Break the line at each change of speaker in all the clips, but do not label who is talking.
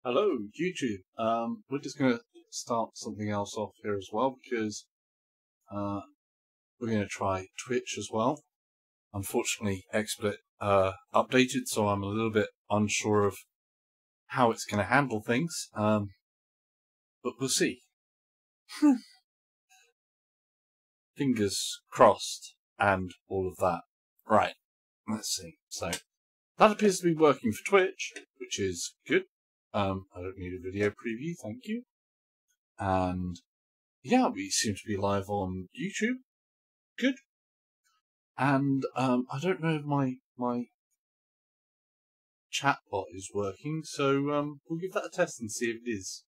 Hello, YouTube. We're just going to start something else off here as well because we're going to try Twitch as well. Unfortunately, XSplit updated, so I'm a little bit unsure of how it's going to handle things, but we'll see. Fingers crossed and all of that. Right, let's see. So, that appears to be working for Twitch, which is good. I don't need a video preview, thank you. And yeah, we seem to be live on YouTube. Good. And I don't know if my chatbot is working, so we'll give that a test and see if it is.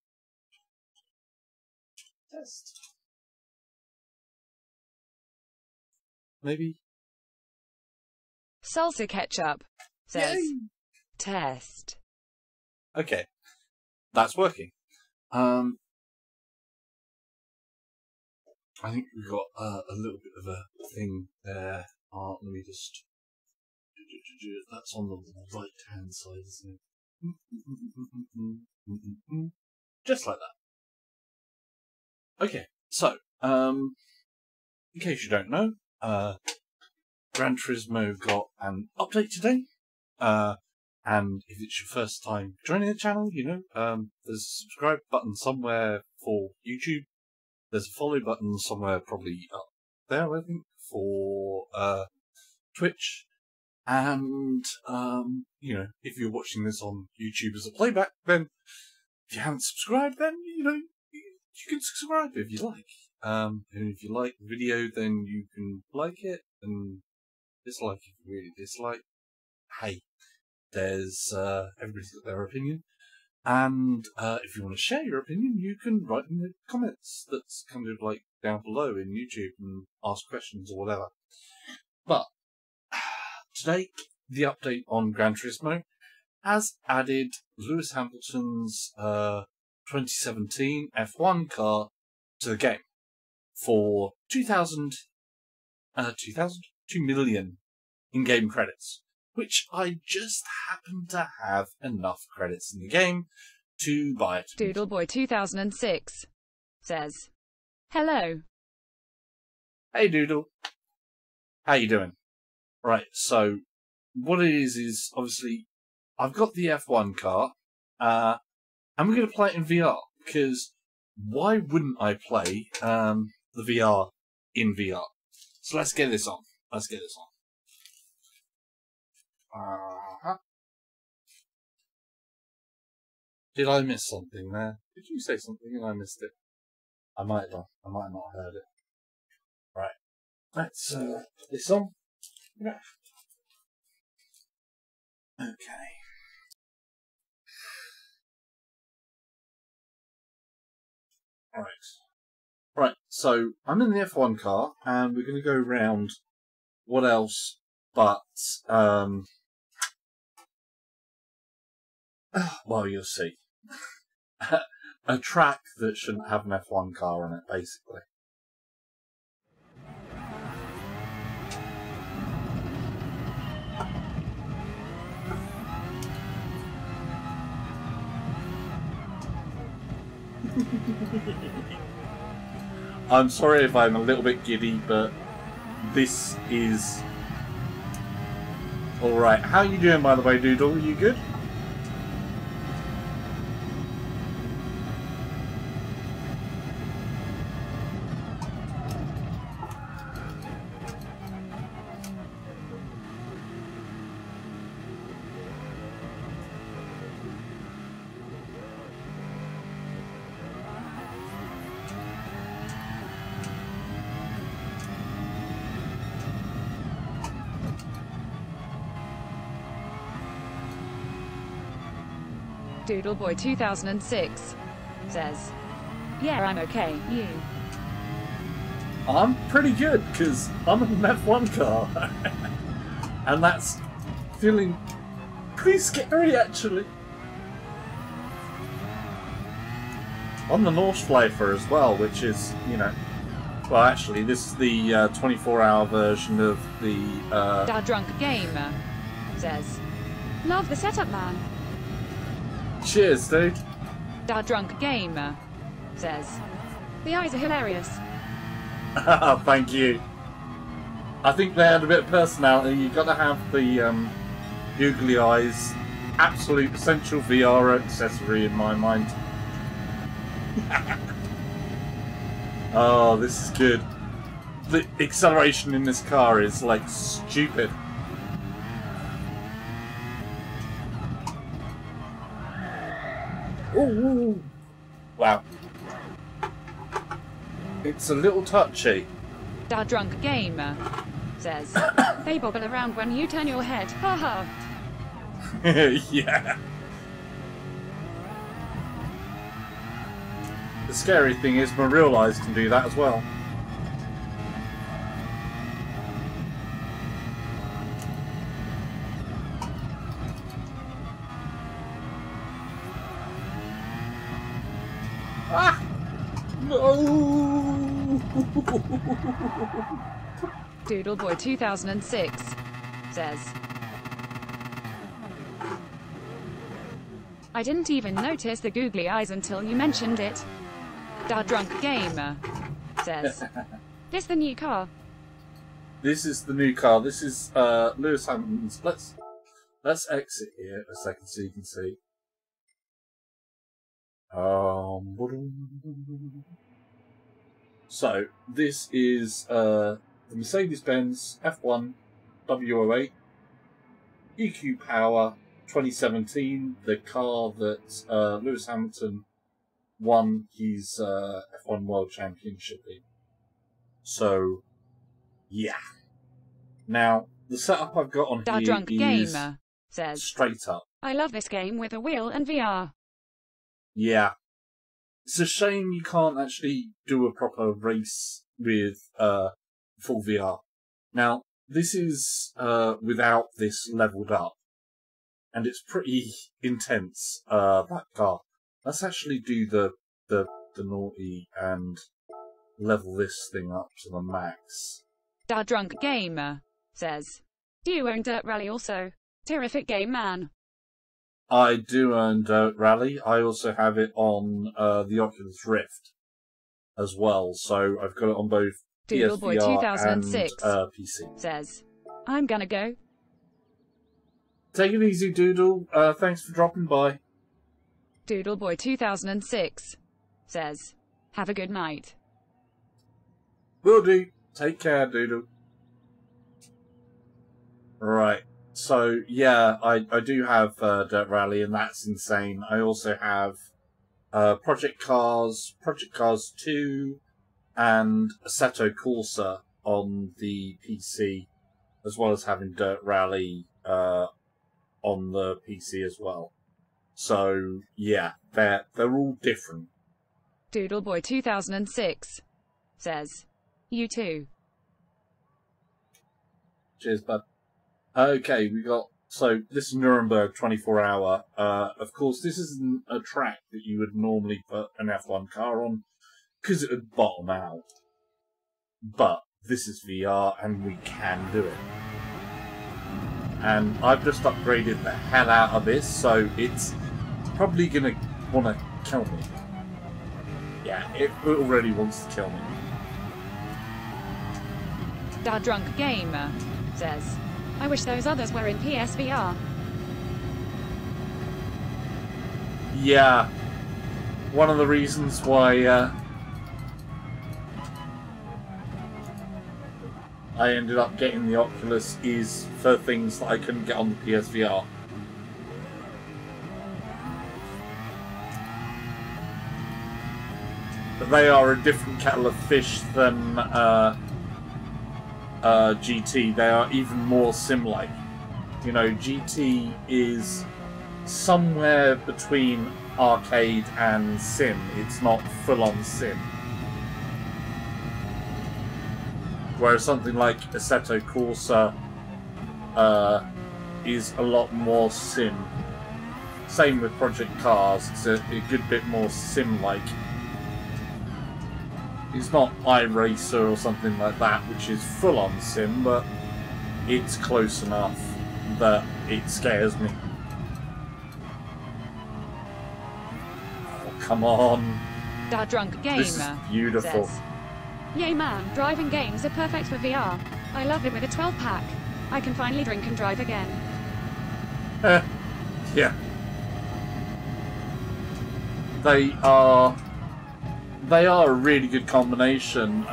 Test. Maybe.
Salsa ketchup says
Yay!
test.
Okay. That's working. I think we've got a little bit of a thing there. Let me just... That's on the right-hand side, isn't it? Just like that. Okay, so, in case you don't know, Gran Turismo got an update today. And if it's your first time joining the channel, you know, there's a subscribe button somewhere for YouTube. There's a follow button somewhere probably up there, I think, for Twitch. And, you know, if you're watching this on YouTube as a playback, then if you haven't subscribed, then, you know, you can subscribe if you like. And if you like the video, then you can like it, and dislike if you really dislike. Hey. There's, everybody's got their opinion. And, if you want to share your opinion, you can write in the comments that's kind of like down below in YouTube and ask questions or whatever. But, today, the update on Gran Turismo has added Lewis Hamilton's, 2017 F1 car to the game for 2 million in-game credits. Which I just happen to have enough credits in the game to buy it.
Doodleboy 2006 says, hello.
Hey Doodle. How you doing? Right, so what it is obviously I've got the F1 car, and we're going to play it in VR, because why wouldn't I play the VR in VR? So let's get this on. Let's get this on. Did I miss something there? Did you say something and I missed it? I might have. I might have not heard it. Right. Let's put this on. Yeah. Okay. Right. Right, so I'm in the F1 car and we're going to go round what else but well, you'll see. A track that shouldn't have an F1 car on it, basically. I'm sorry if I'm a little bit giddy, but this is... Alright, how are you doing, by the way, Doodle? Are you good?
Doodleboy 2006 says, yeah, I'm okay. You?
I'm pretty good, because I'm in an F1 car. And that's feeling pretty scary, actually. On the Nordschleife as well, which is, you know... Well, actually, this is the 24-hour version of the...
Dad Drunk Gamer says, love the setup, man.
Cheers, dude.
Dad Drunk Gamer says, the eyes are hilarious.
Thank you. I think they had a bit of personality. You've got to have the googly eyes. Absolute essential VR accessory in my mind. Oh, this is good. The acceleration in this car is like stupid. Ooh. Wow. It's a little touchy.
Dad Drunk Gamer says, they bobble around when you turn your head. Haha.
Yeah. The scary thing is my real eyes can do that as well. Ah! No!
Doodleboy 2006 says, I didn't even notice the googly eyes until you mentioned it. Dad Drunk Gamer says, this the new car?
This is the new car. This is Lewis Hamilton's. Let's exit here a second so you can see. So this is the Mercedes-Benz F1 W08 EQ Power 2017, the car that Lewis Hamilton won his F1 World Championship in. So, yeah. Now, the setup I've got on
Dad
here
Drunk
is
Gamer says,
straight up.
I love this game with a wheel and VR.
Yeah. It's a shame you can't actually do a proper race with full VR. Now, this is without this leveled up. And it's pretty intense, that car. Let's actually do the naughty and level this thing up to the max.
Dad Drunk Gamer says, do you own Dirt Rally also? Terrific game, man.
I do own Dirt Rally. I also have it on the Oculus Rift as well. So I've got it on both
Doodleboy
PSVR
2006
and PC.
says, I'm gonna go.
Take it easy, Doodle. Thanks for dropping by.
Doodleboy 2006 says, have a good night.
Will do. Take care, Doodle. Right. So, yeah, I do have Dirt Rally, and that's insane. I also have Project Cars 2, and Assetto Corsa on the PC, as well as having Dirt Rally on the PC as well. So, yeah, they're all different.
Doodleboy 2006 says, you too.
Cheers, bud. Okay, we got... So, this is Nuremberg 24-hour. Of course, this isn't a track that you would normally put an F1 car on, because it would bottom out. But, this is VR, and we can do it. And I've just upgraded the hell out of this, so it's probably going to want to kill me. Yeah, it already wants to kill me.
Dad Drunk Gamer says, I wish those others were in PSVR.
Yeah, one of the reasons why I ended up getting the Oculus is for things that I couldn't get on the PSVR. But they are a different kettle of fish than GT. They are even more sim-like. You know, GT is somewhere between arcade and sim. It's not full-on sim. Whereas something like Assetto Corsa is a lot more sim. Same with Project Cars. It's a good bit more sim-like. It's not iRacer or something like that, which is full-on sim, but it's close enough that it scares me. come on.
Da Drunk Gamer
This is beautiful.
says, "Yay man, driving games are perfect for VR. I love it with a 12-pack. I can finally drink and drive again."
Yeah. They are a really good combination.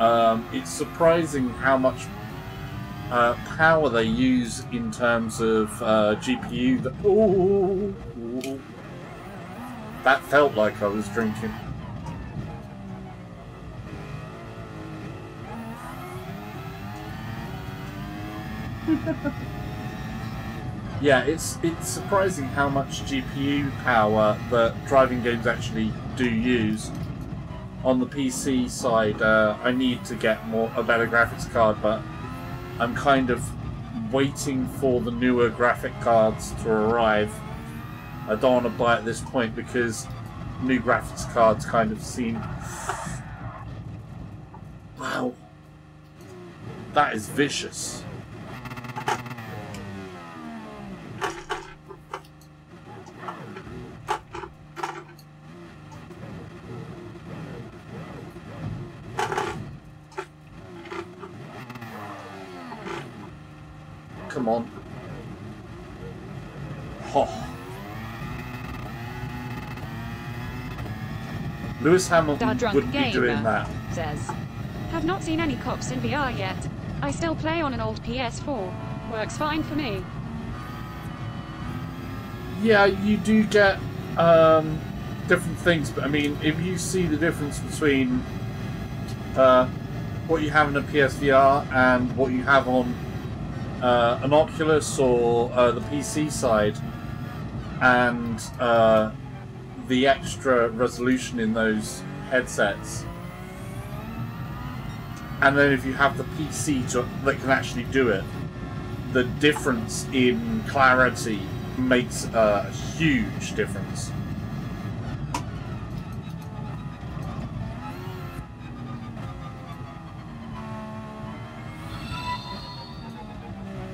It's surprising how much power they use in terms of GPU. That felt like I was drinking. Yeah, it's surprising how much GPU power that driving games actually do use. On the PC side, I need to get a better graphics card, but I'm kind of waiting for the newer graphic cards to arrive. I don't want to buy at this point because new graphics cards kind of seem... Wow. That is vicious. Come on. Oh. Lewis Hamilton wouldn't be doing that.
Says, "Have not seen any cops in VR yet. I still play on an old PS4. Works fine for me."
Yeah, you do get different things, but I mean, if you see the difference between what you have in a PSVR and what you have on an Oculus or the PC side, and the extra resolution in those headsets, and then if you have the PC that can actually do it, the difference in clarity makes a huge difference.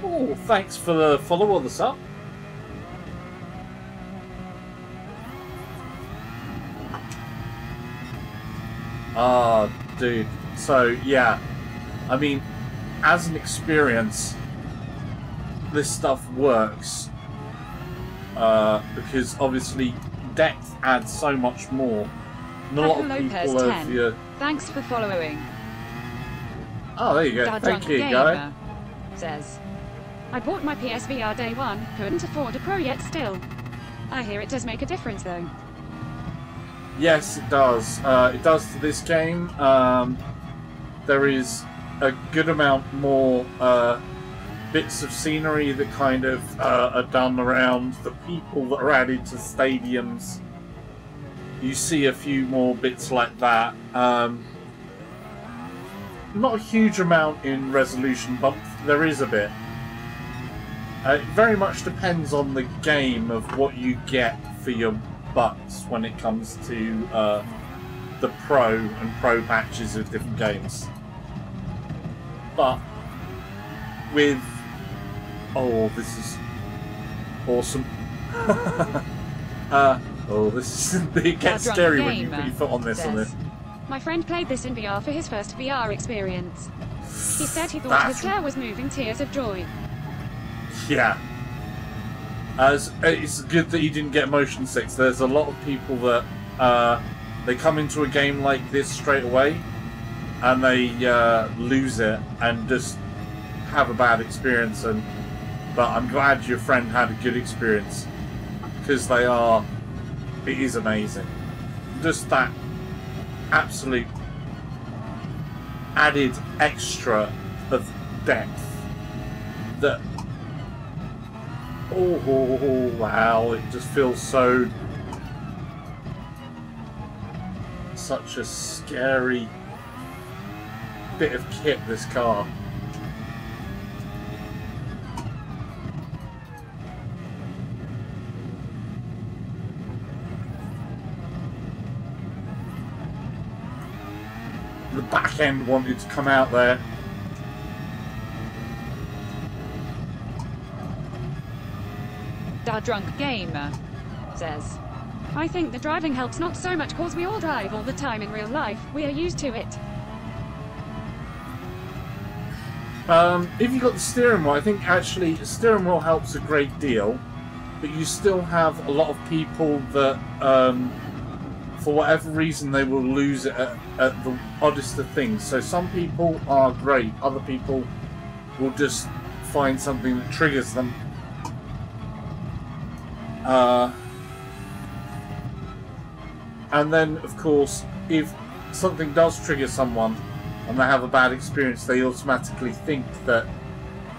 Oh, thanks for the follow or the sub. Ah, dude. So, yeah. I mean, as an experience, this stuff works. Because obviously, depth adds so much more. And a lot of people have your...
Thanks for following.
Oh, there you go. Thank you, guy.
Says, "I bought my PSVR day one, couldn't afford a Pro yet still. I hear it does make a difference though."
Yes, it does. It does to this game. There is a good amount more bits of scenery that kind of are done around the people that are added to stadiums. You see a few more bits like that. Not a huge amount in resolution, but there is a bit. It very much depends on the game of what you get for your bucks when it comes to the Pro and Pro patches of different games. But with... Oh, this is awesome. Oh, this is... It gets scary when you put your foot on this.
"My friend played this in VR for his first VR experience. He said he thought his hair was moving tears of joy."
Yeah. It's good that he didn't get motion sick. There's a lot of people that they come into a game like this straight away and they lose it and just have a bad experience. But I'm glad your friend had a good experience, because it is amazing. Just that absolute added extra of depth that... Oh, wow, it just feels such a scary bit of kit, this car. The back end wanted to come out there.
Da Drunk Gamer says, I think the driving helps not so much cause we all drive all the time in real life. We are used to it.
If you've got the steering wheel, I think actually the steering wheel helps a great deal, but you still have a lot of people that, for whatever reason, they will lose it at the oddest of things. So some people are great, other people will just find something that triggers them. And then, of course, if something does trigger someone and they have a bad experience, they automatically think that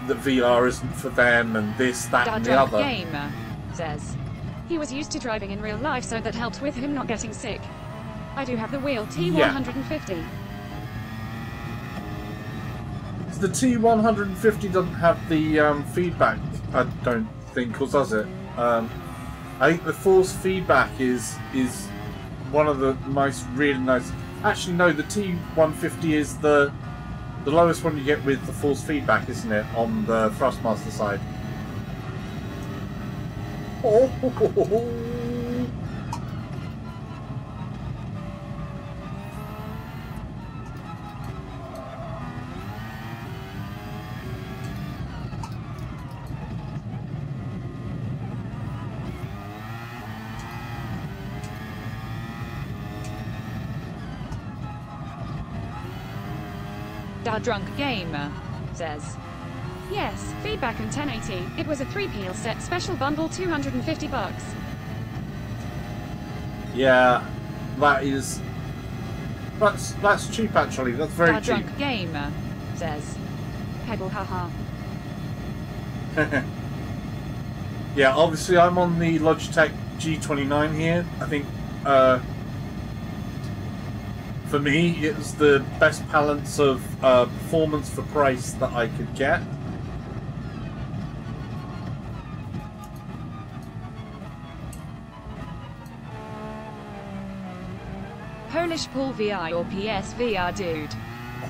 VR isn't for them and this, that, and the other.
Gamer says he was used to driving in real life, so that helped with him not getting sick. I do have the wheel T150.
Yeah. The T150 doesn't have the feedback, I don't think, or does it? I think the force feedback is one of the really nice. Actually, no, the T150 is the lowest one you get with the force feedback, isn't it? On the Thrustmaster side. Oh.
Drunk Gamer says, yes, feedback and 1080. It was a 3-peel set special bundle, $250.
Yeah, that's cheap actually. That's very cheap.
Drunk Gamer says, pebble haha.
Yeah, obviously I'm on the Logitech G29 here. I think for me, it was the best balance of performance for price that I could get.
Polish Paul VI or PSVR dude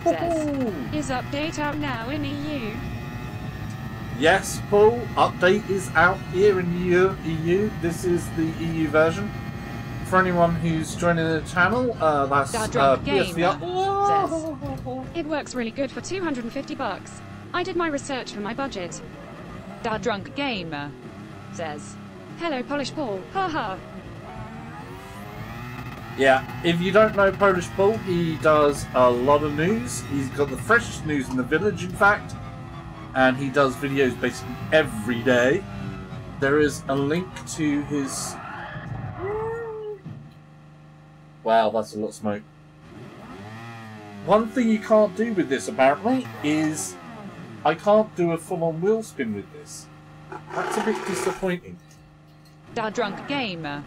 says, is update out now in EU?
Yes, Paul, update is out here in EU. This is the EU version. For anyone who's joining the channel, that's PSVR.
Says, it works really good for $250. I did my research for my budget. Drunk Gamer says, hello Polish Paul, haha.
Yeah, if you don't know Polish Paul, he does a lot of news. He's got the freshest news in the village, in fact, and he does videos basically every day. There is a link to his... Wow, that's a lot of smoke. One thing you can't do with this, apparently, is I can't do a full-on wheel spin with this. That's a bit disappointing.
Drunk Gamer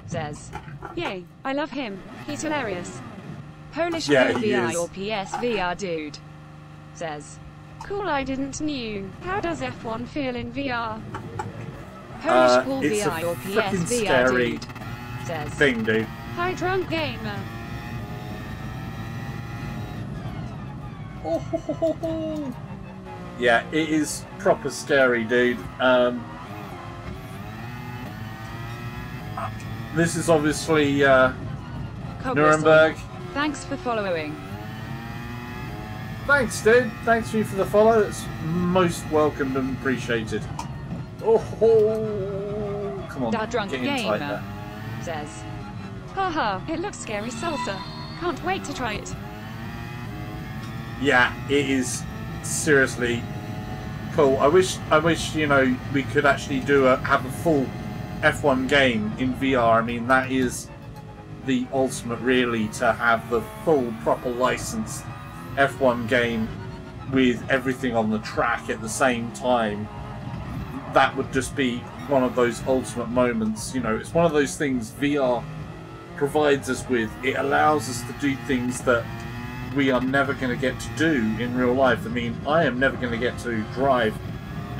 says, yay, I love him. He's hilarious. Polish PSVR or PSVR dude says, cool, I didn't knew. How does F1 feel in VR? Polish Paul VI or PSVR dude says,
thing, dude.
Hi, Drunk Gamer.
Yeah, it is proper scary, dude. This is obviously Nuremberg.
Thanks for following.
Thanks, dude. Thanks for you for the follow. It's most welcomed and appreciated. Oh, come on,
Drunk
get in tight
Gamer
there.
says, haha, it looks scary salsa. Can't wait to try it.
Yeah, it is seriously cool. I wish you know we could actually have a full F1 game in VR. I mean, that is the ultimate, really, to have the full proper licensed F1 game with everything on the track at the same time. That would just be one of those ultimate moments. You know, it's one of those things VR provides us with. It allows us to do things that we are never going to get to do in real life. I mean, I am never going to get to drive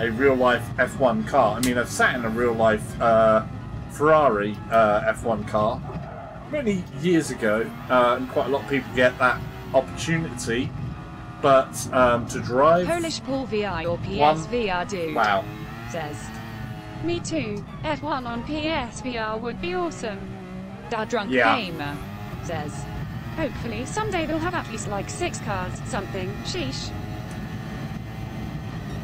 a real-life F1 car. I mean, I've sat in a real-life Ferrari F1 car many years ago, and quite a lot of people get that opportunity, but to drive...
Polish Paul VI or PSVR dude
wow.
says, me too, F1 on PSVR would be awesome. Da Drunk Gamer says, hopefully someday they'll have at least like 6 cars, something. Sheesh.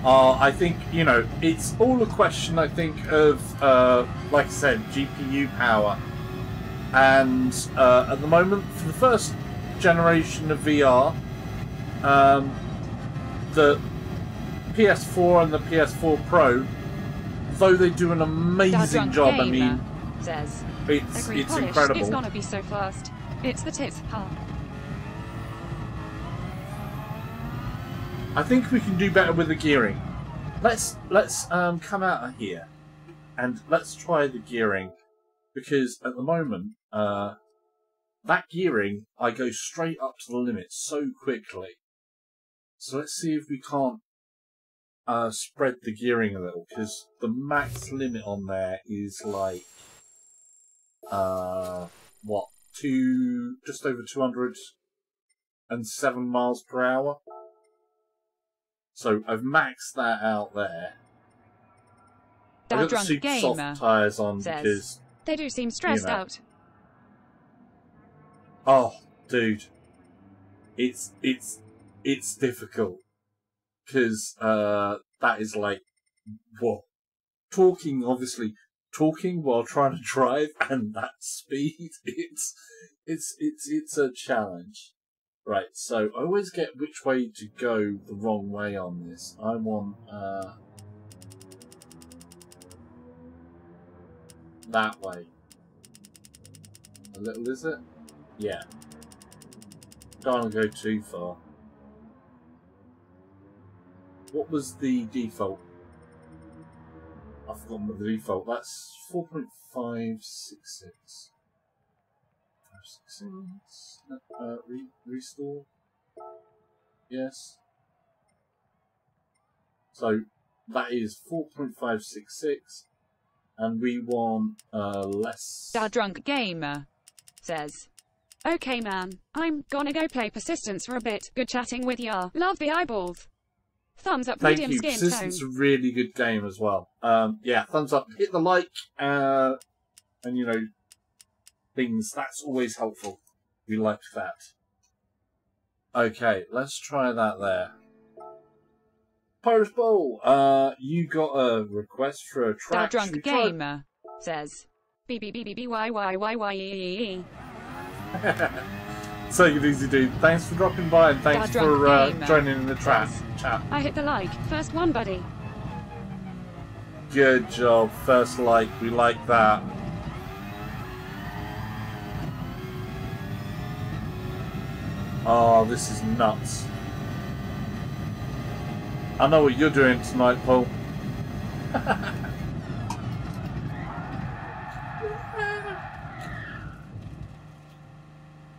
I think, you know, it's all a question, I think, of, like I said, GPU power. And at the moment, for the first generation of VR, the PS4 and the PS4 Pro, though they do an amazing job, I mean,
says,
it's incredible.
It's gonna be so fast. It's the tits, huh?
I think we can do better with the gearing. Let's come out of here and let's try the gearing, because at the moment that gearing I go straight up to the limit so quickly. So let's see if we can't spread the gearing a little, because the max limit on there is like what, just over 207 miles per hour. So I've maxed that out there. I've got the super soft tyres on because
they do seem stressed out.
Oh, dude, it's difficult because that is like what talking while trying to drive and that speed. It's a challenge. Right, so I always get which way to go the wrong way on this. I want that way. A little, is it? Yeah. Don't want to go too far. What was the default? I've forgotten what the default. That's 4.566. Restore. Yes. So that is 4.566, and we want less.
Da Drunk Gamer says, okay man, I'm gonna go play Persistence for a bit. Good chatting with ya. Love the eyeballs. Thumbs up.
Thank
medium
you.
skin
Persistence
tone.
is a really good game as well. Yeah, thumbs up. Hit the like, and you know, things. That's always helpful. We like that. Okay, let's try that there. Pirates Bowl, you got a request for a track.
Da Drunk Gamer says, BBBBYYYYE.
Take it easy, dude. Thanks for dropping by and thanks for joining in the chat.
I hit the like. First one, buddy.
Good job. First like. We like that. Oh, this is nuts. I know what you're doing tonight, Paul.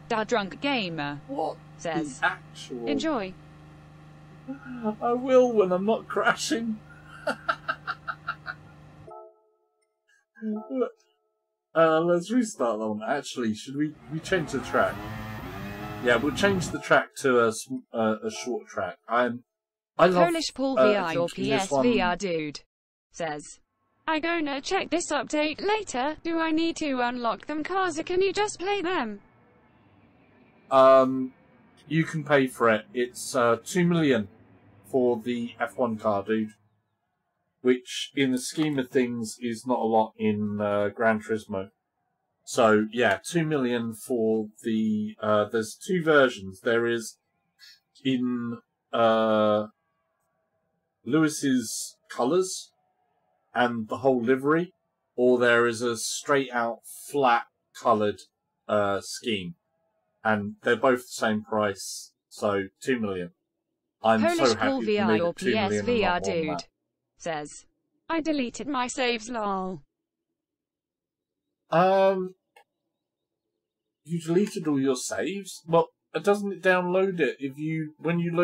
Da Drunk Gamer says, enjoy.
I will when I'm not crashing. Let's restart that one. Actually, should we change the track? Yeah, we'll change the track to a short track. I love
Polish Paul VR or PSVR dude says, I gonna check this update later. Do I need to unlock them cars or can you just play them?
You can pay for it. It's 2 million for the F1 car, dude. Which, in the scheme of things, is not a lot in Gran Turismo. So, yeah, 2 million for the... there's two versions. There is, in Lewis's colours and the whole livery, or there is a straight-out, flat-coloured scheme. And they're both the same price, so 2 million. I'm
Polish
so happy
Paul
to
VR
make
or
2 million and not
PSVR dude
that.
says, I deleted my saves, lol.
You deleted all your saves? Well, doesn't it download it when you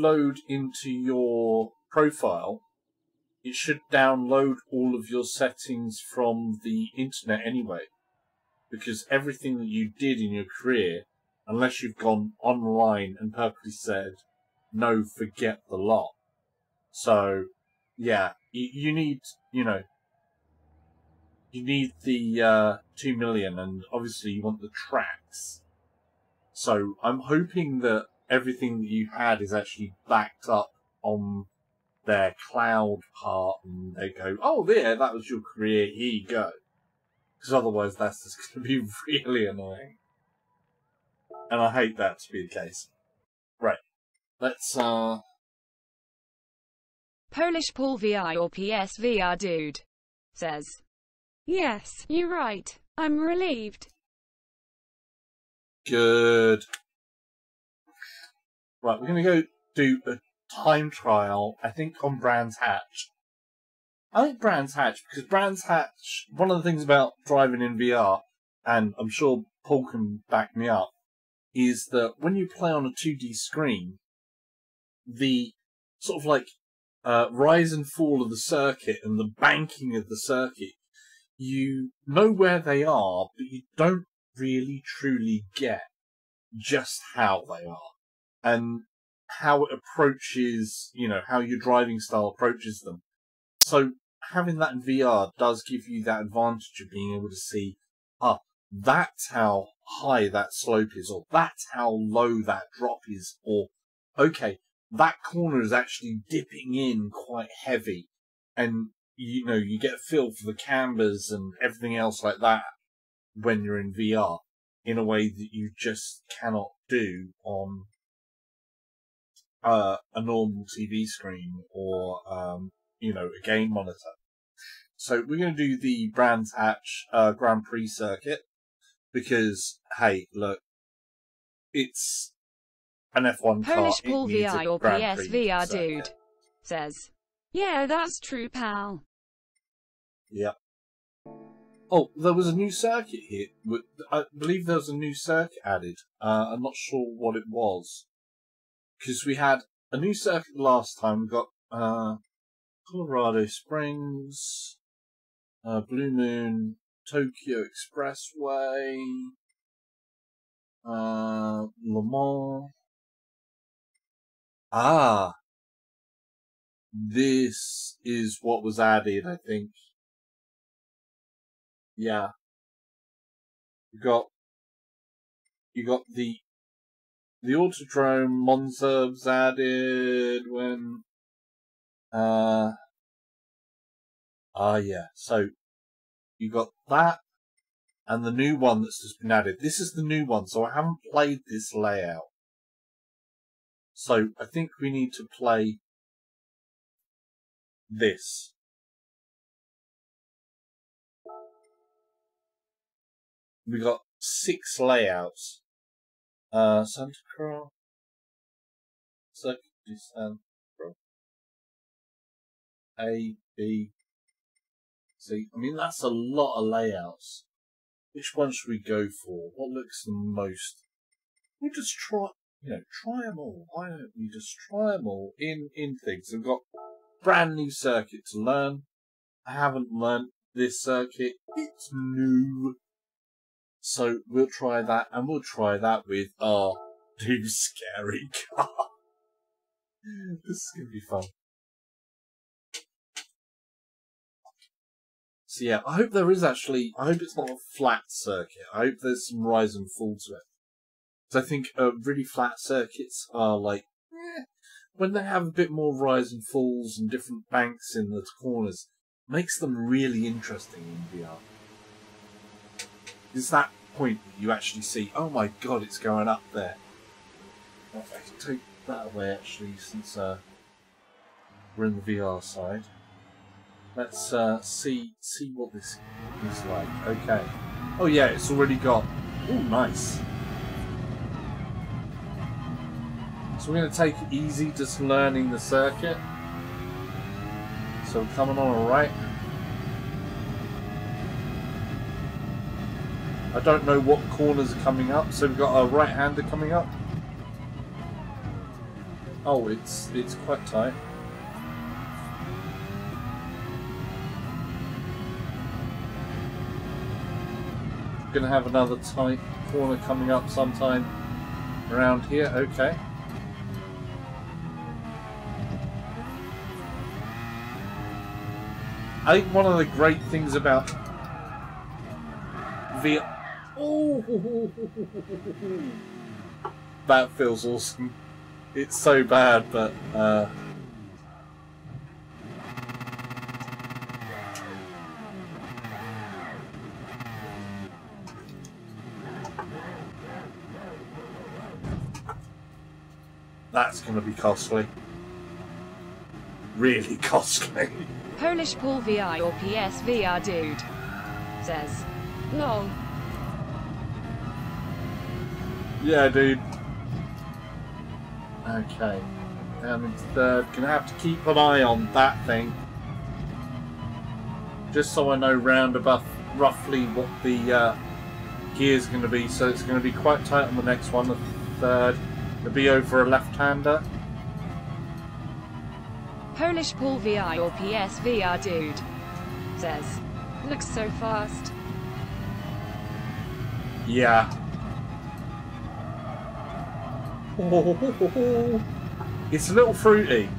load into your profile? It should download all of your settings from the internet anyway. Because everything that you did in your career, unless you've gone online and purposely said, no, forget the lot. So, yeah, you need, you know, you need the 2 million, and obviously you want the tracks. So I'm hoping that everything that you had is actually backed up on their cloud part, and they go, oh, there, that was your career, here you go. Because otherwise that's just going to be really annoying. And I hate that to be the case. Right. Let's,
Polish Paul VI or PSVR dude says, yes, you're right. I'm relieved.
Good. Right, we're going to go do a time trial, I think, on Brands Hatch. I think Brands Hatch, because Brands Hatch, one of the things about driving in VR, and I'm sure Paul can back me up, is that when you play on a 2D screen, the sort of like rise and fall of the circuit and the banking of the circuit, you know where they are, but you don't really truly get just how they are and how it approaches, you know, how your driving style approaches them. So having that in VR does give you that advantage of being able to see, that's how high that slope is, or that's how low that drop is, or, okay, that corner is actually dipping in quite heavy, and, you know, you get a feel for the cambers and everything else like that when you're in VR in a way that you just cannot do on a normal TV screen or, you know, a game monitor. So we're going to do the Brands Hatch Grand Prix circuit because, hey, look, it's an F1 car.
Polish Paul VI or PSVR
circuit.
dude says, yeah, that's true, pal.
Yep. Oh, there was a new circuit here. I believe there was a new circuit added. I'm not sure what it was. Because we had a new circuit last time. We got Colorado Springs, Blue Moon, Tokyo Expressway, Le Mans. Ah, this is what was added, I think. Yeah. You got the Autodrome Monza was added when yeah. So you got that and the new one that's just been added. This is the new one, so I haven't played this layout. So I think we need to play this. We got 6 layouts. Santa Cruz, Circuit du Santa Cruz, A, B, C. I mean, that's a lot of layouts. Which one should we go for? What looks the most? We'll just try, try them all. Why don't we just try them all in things? I've got brand new circuit to learn. I haven't learned this circuit. It's new. So we'll try that, and we'll try that with our new scary car. This is going to be fun. So yeah, I hope there is actually, I hope it's not a flat circuit. I hope there's some rise and fall to it. Because I think really flat circuits are like, when they have a bit more rise and falls and different banks in the corners, makes them really interesting in VR. It's that point that you actually see, oh my god, it's going up there. I can take that away actually, since we're in the VR side. Let's see what this is like. Okay. Oh yeah, it's already got. Oh, nice. So we're going to take it easy, just learning the circuit. So we're coming on alright. I don't know what corners are coming up, so we've got a right-hander coming up. Oh, it's quite tight. We're going to have another tight corner coming up sometime around here. Okay. I think one of the great things about VR. Oh, that feels awesome. It's so bad, but that's going to be costly. Really costly.
Polish Paul VR or PSVR dude says, lol.
Yeah, dude. Okay. Down into third. Gonna have to keep an eye on that thing. Just so I know round about roughly what the gear's going to be. So it's going to be quite tight on the next one, the third. It'll be over a left-hander.
Polish Paul VR or PSVR dude says, looks so fast.
Yeah. It's a little fruity.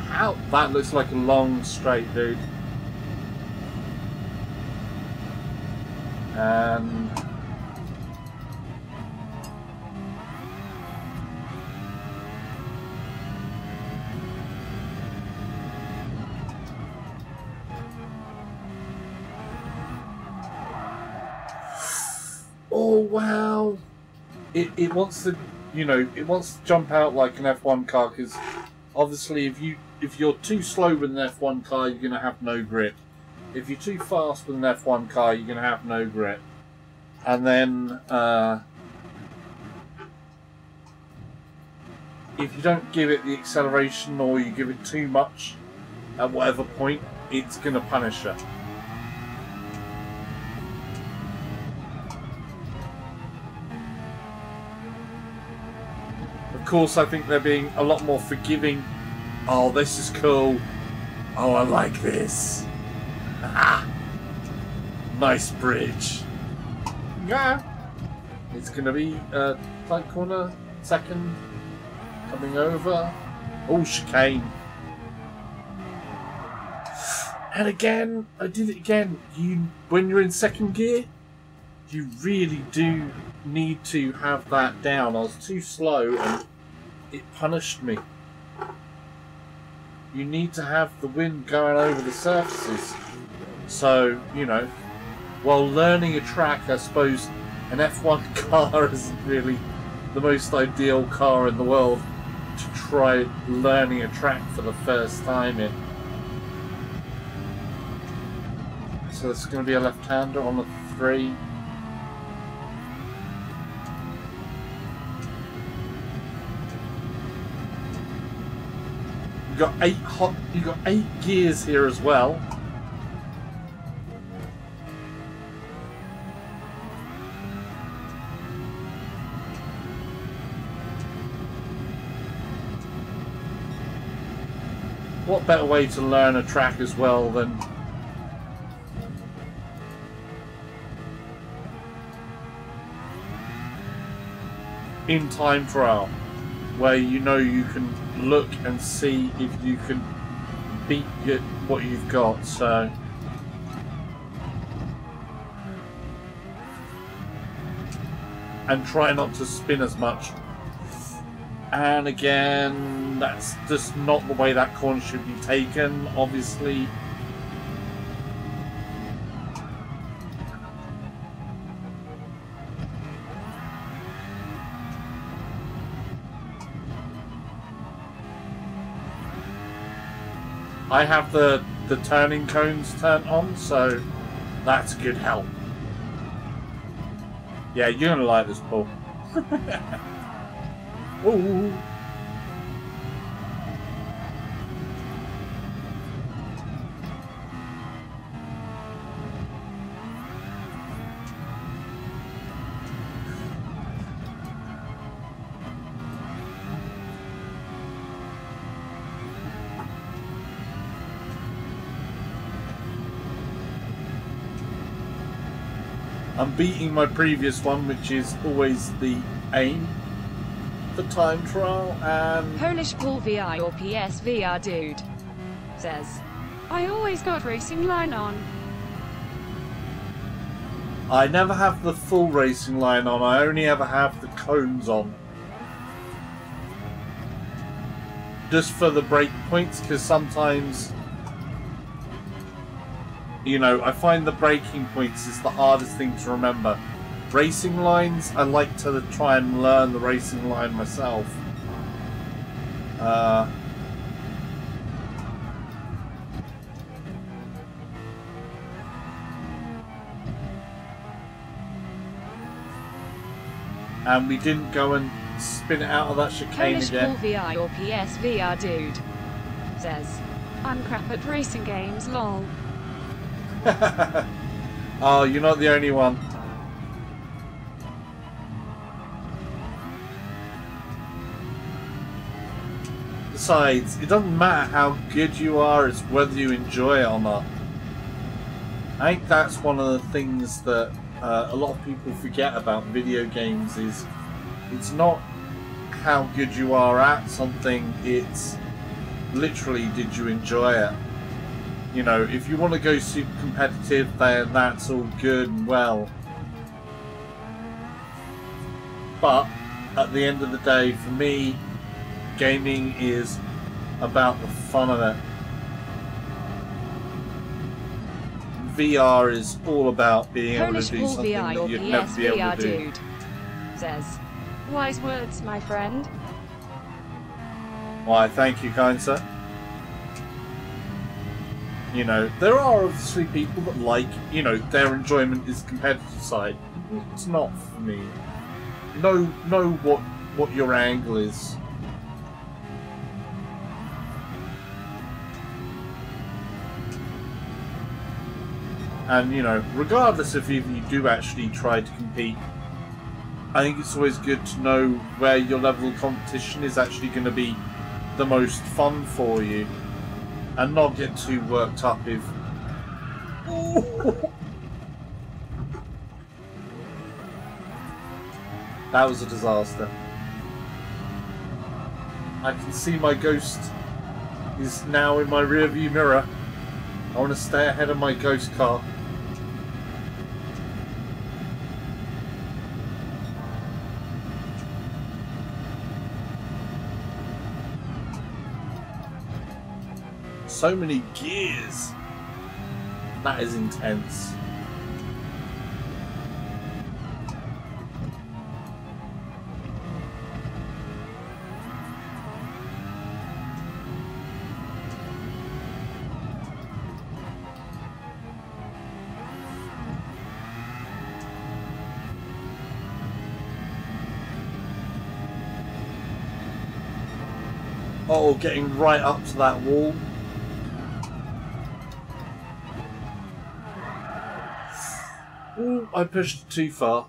How? That looks like a long straight, dude. And oh wow! It wants to, you know, it wants to jump out like an F1 car, because obviously if you're too slow with an F1 car, you're gonna have no grip. If you're too fast with an F1 car, you're going to have no grip. And then, if you don't give it the acceleration or you give it too much at whatever point, it's going to punish you. Of course, I think they're being a lot more forgiving. Oh, this is cool. Oh, I like this. Ah, nice bridge. Yeah. It's going to be tight corner, second, coming over. Oh, chicane. And again, I did it again. When you're in second gear, you really do need to have that down. I was too slow and it punished me. You need to have the wind going over the surfaces. So, you know, while learning a track, I suppose an F1 car isn't really the most ideal car in the world to try learning a track for the first time in. So it's going to be a left-hander on the 3. You got 8 gears here as well. What better way to learn a track as well than in time trial, where you know you can look and see if you can beat what you've got. So and try not to spin as much. And again, that's just not the way that corner should be taken, obviously. I have the turning cones turned on, so that's good help. Yeah, you're gonna like this, Paul. Ooh. I'm beating my previous one, which is always the aim. the time trial, and
Polish Paul VI or PSVR dude says, I always got racing line on.
I never have the full racing line on. I only ever have the cones on. Just for the break points, because sometimes, you know, I find the braking points is the hardest thing to remember. Racing lines, I like to try and learn the racing line myself. And we didn't go and spin it out of that chicane
Polish
again.
Paul VI or PSVR dude says, I'm crap at racing games, lol.
Oh, you're not the only one. Besides, it doesn't matter how good you are, it's whether you enjoy it or not. I think that's one of the things that a lot of people forget about video games is it's not how good you are at something, it's literally did you enjoy it. You know, if you want to go super competitive, then that's all good and well. But at the end of the day, for me, gaming is about the fun of it. VR is all about being able to do something that you'd never be able to do.
Dude says, wise words, my friend.
Why, thank you, kind sir. You know, there are obviously people that like, you know, their enjoyment is competitive side. It's not for me. Know what your angle is. And, you know, regardless if you do actually try to compete, I think it's always good to know where your level of competition is actually going to be the most fun for you. And not get too worked up if... That was a disaster. I can see my ghost is now in my rearview mirror. I want to stay ahead of my ghost car. So many gears. That is intense. Oh, getting right up to that wall. Ooh, I pushed it too far.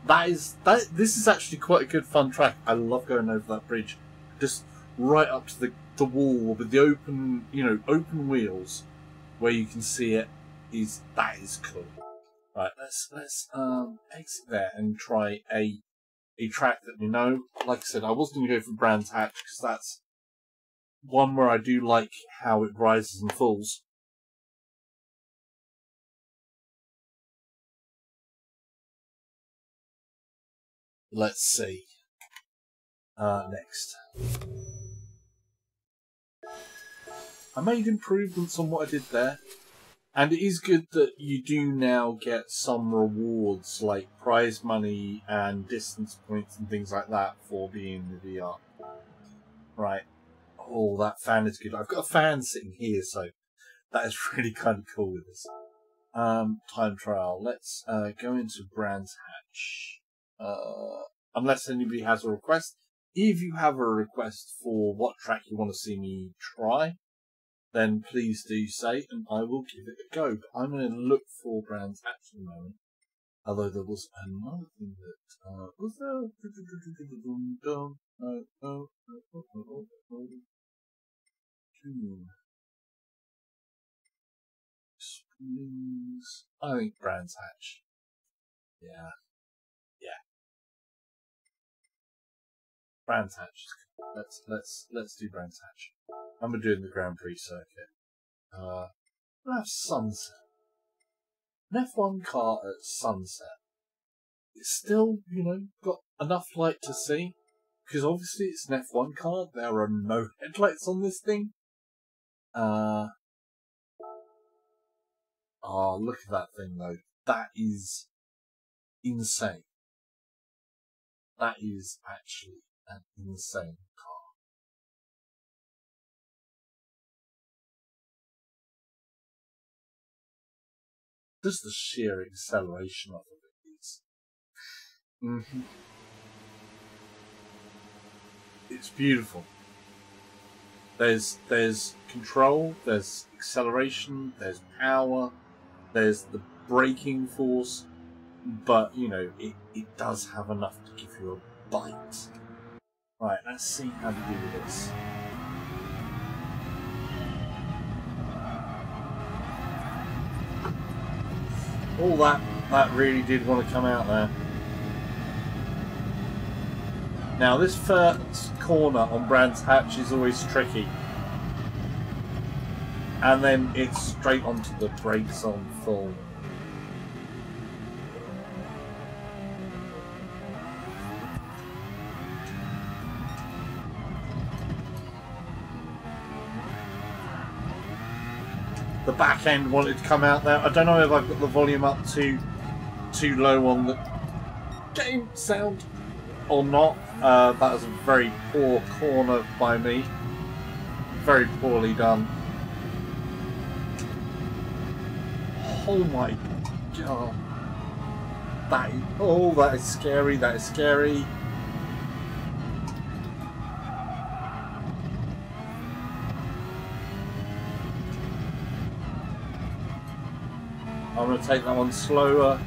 This is actually quite a good fun track. I love going over that bridge. Just right up to the wall with the open, you know, open wheels where you can see it. That is cool. Right, let's exit there and try a track that we know. Like I said, I was going to go for Brands Hatch because that's one where I do like how it rises and falls. Let's see. Next. I made improvements on what I did there. And it is good that you do now get some rewards like prize money and distance points and things like that for being in the VR. Right. Oh, that fan is good. I've got a fan sitting here, so that is really kind of cool with this. Time trial. Let's go into Brands Hatch. Unless anybody has a request. If you have a request for what track you want to see me try, then please do say, and I will give it a go. But I'm going to look for Brands Hatch at the moment. Although there was another thing that was there. Springs. I think Brands Hatch. Yeah. Brands Hatch. Let's do Brands Hatch. And we're doing the Grand Prix circuit. We'll have sunset. An F1 car at sunset. It's still, you know, got enough light to see. Because obviously it's an F1 car. There are no headlights on this thing. Oh, look at that thing though. That is insane. That is actually an insane car. Just the sheer acceleration of it is. It's beautiful. There's control, there's acceleration, there's power, there's the braking force, but you know it does have enough to give you a bite. Right, let's see how to do this. All that really did want to come out there. Now this first corner on Brands Hatch is always tricky. And then it's straight onto the brakes on full. The back end wanted to come out there. I don't know if I've got the volume up too low on the game sound or not. That was a very poor corner by me. Very poorly done. Oh my god. That is scary, that is scary. I'm going to take that one slower.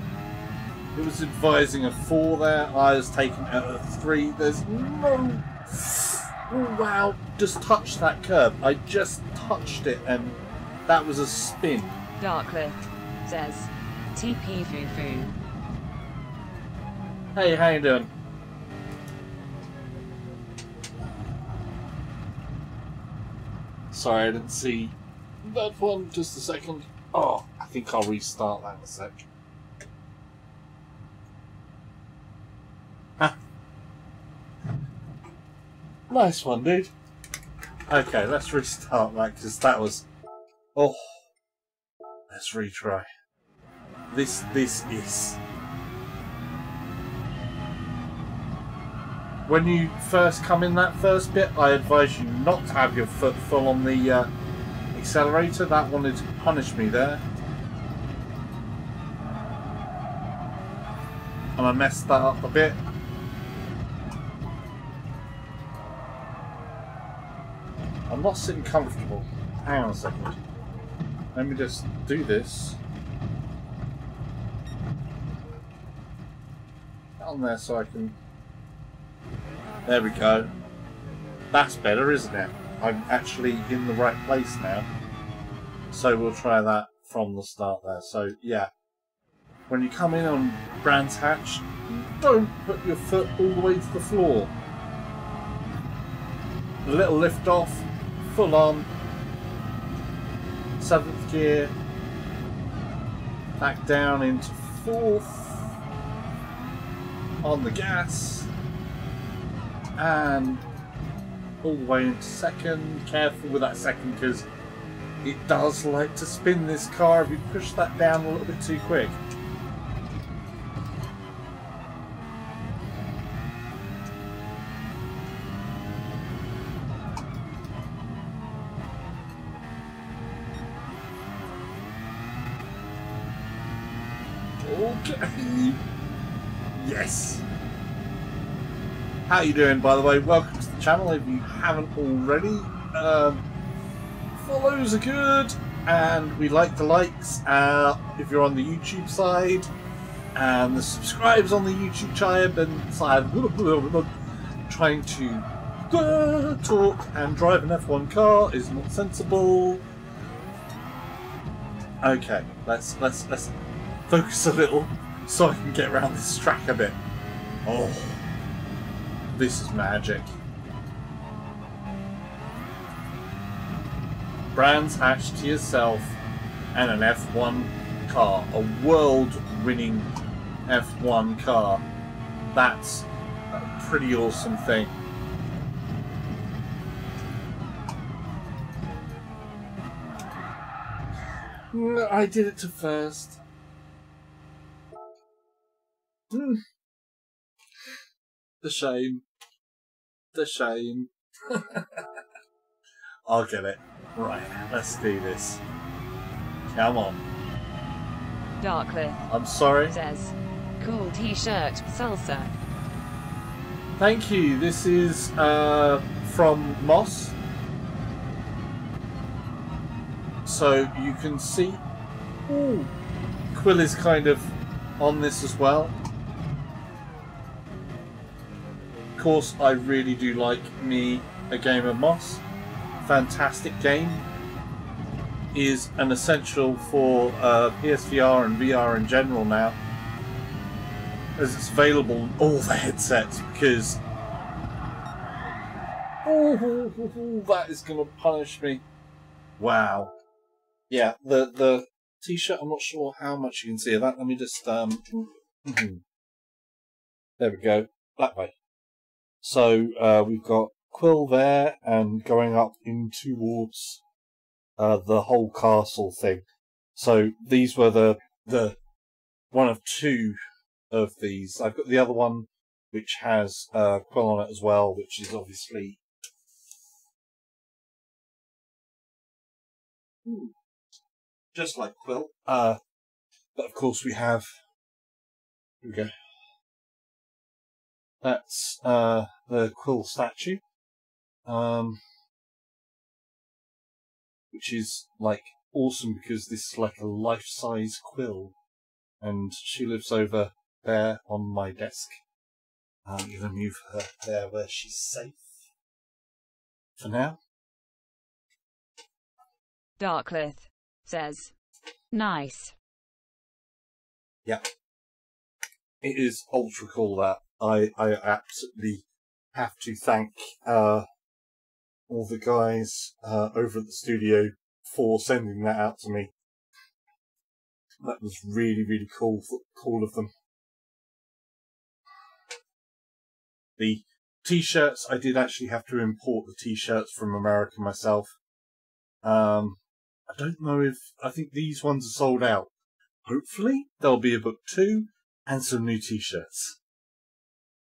It was advising a 4 there. I was taking it at a 3. There's no... Oh wow, just touched that curb. I just touched it and that was a spin.
Darklift says, TP foo foo.
Hey, how you doing? Sorry, I didn't see that one. Just a second. Oh, I think I'll restart that in a sec. Ah. Nice one, dude. Okay, let's restart that because that was... Oh. Let's retry. This is... When you first come in that first bit, I advise you not to have your foot full on the accelerator. That wanted to punish me there. And I messed that up a bit. I'm not sitting comfortable. Hang on a second. Let me just do this. On there so I can... There we go. That's better, isn't it? I'm actually in the right place now. So we'll try that from the start there. So yeah, when you come in on Brands Hatch, don't put your foot all the way to the floor. A little lift off, full on, 7th gear, back down into 4th, on the gas, and all the way into 2nd. Careful with that 2nd because it does like to spin, this car, if you push that down a little bit too quick. Okay. Yes. How you doing, by the way? Welcome to the channel. If you haven't already, follows are good, and we like the likes if you're on the YouTube side, and the subscribes on the YouTube side. Trying to talk and drive an F1 car is not sensible. Okay, let's focus a little so I can get around this track a bit. Oh. This is magic. Brands hatched to yourself and an F1 car. A world-winning F1 car. That's a pretty awesome thing. I did it to first. The shame. The shame. I'll get it. Right, let's do this. Come on.
Darkly.
I'm sorry.
Says, cool t-shirt, salsa.
Thank you. This is from Moss. So you can see, ooh, Quill is kind of on this as well. Of course, I really do like me a game of Moss. Fantastic game. Is an essential for PSVR and VR in general now, as it's available on all the headsets. Because that is going to punish me. Wow. Yeah, the t-shirt. I'm not sure how much you can see of that. Let me just there we go. That way. So we've got Quill there, and going up in towards the whole castle thing. So these were the one of two of these. I've got the other one which has Quill on it as well, which is obviously just like Quill. But of course we have, here we go. That's the Quill statue. Which is like awesome because this is like a life-size Quill, and she lives over there on my desk. I'm going to move her there where she's safe for now.
Darklith says, nice.
Yeah, it is ultra cool. That I absolutely have to thank all the guys over at the studio for sending that out to me. That was really, really cool of them. The t-shirts, I did actually have to import the t-shirts from America myself. I don't know if, I think these ones are sold out. Hopefully there'll be a book 2 and some new t-shirts.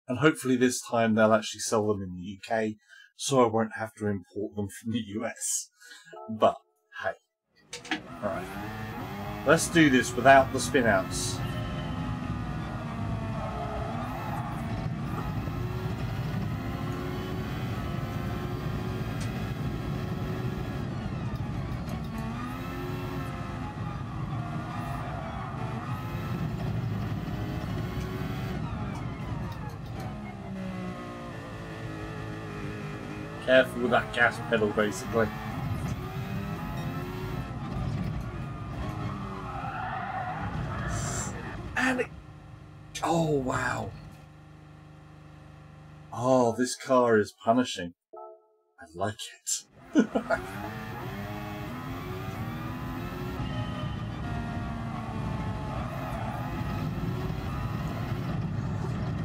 And hopefully this time they'll actually sell them in the UK, so I won't have to import them from the US. But, hey. Alright. Let's do this without the spin-outs. Careful with that gas pedal, basically. And it... Oh, wow. Oh, this car is punishing. I like it.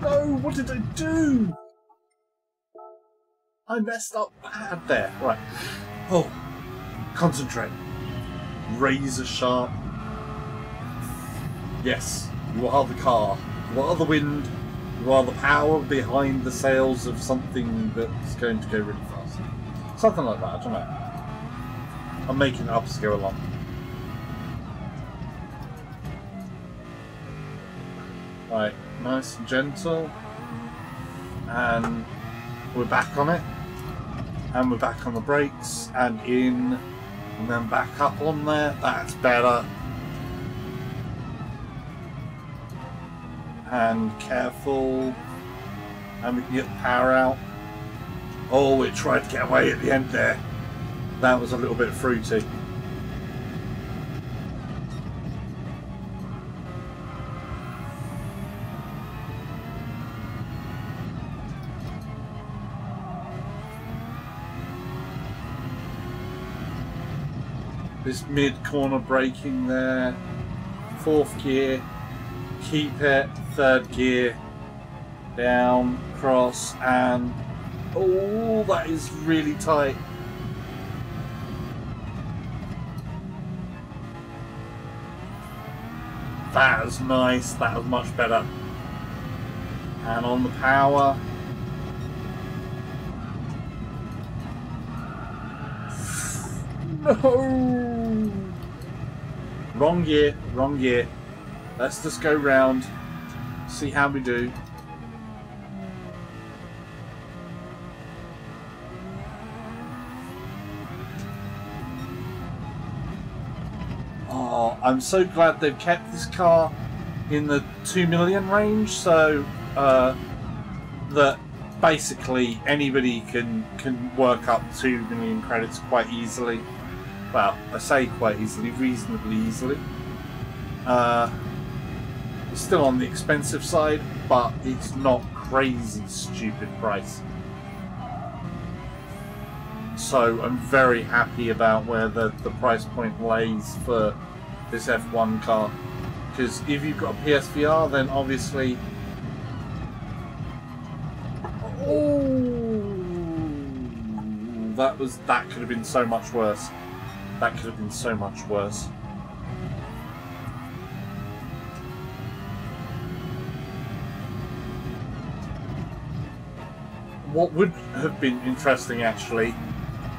No, what did I do? I messed up bad there. Right. Oh. Concentrate. Razor sharp. Yes. You are the car. You are the wind. You are the power behind the sails of something that's going to go really fast. Something like that. I don't know. I'm making it up as I go along. Right. Nice and gentle. And we're back on it. And we're back on the brakes, and in, and then back up on there. That's better. And careful. And we can get the power out. Oh, it tried to get away at the end there. That was a little bit fruity. this mid-corner braking there. 4th gear. Keep it. 3rd gear. Down, cross, and... oh, that is really tight. That was nice. That was much better. And on the power. No! Wrong gear, wrong gear. Let's just go round. See how we do. Oh, I'm so glad they've kept this car in the 2 million range, so that basically anybody can work up 2 million credits quite easily. Well, I say quite easily, reasonably easily. It's still on the expensive side, but it's not crazy stupid price. So I'm very happy about where the price point lays for this F1 car. Because if you've got a PSVR, then obviously... oh, that could have been so much worse. That could have been so much worse. What would have been interesting actually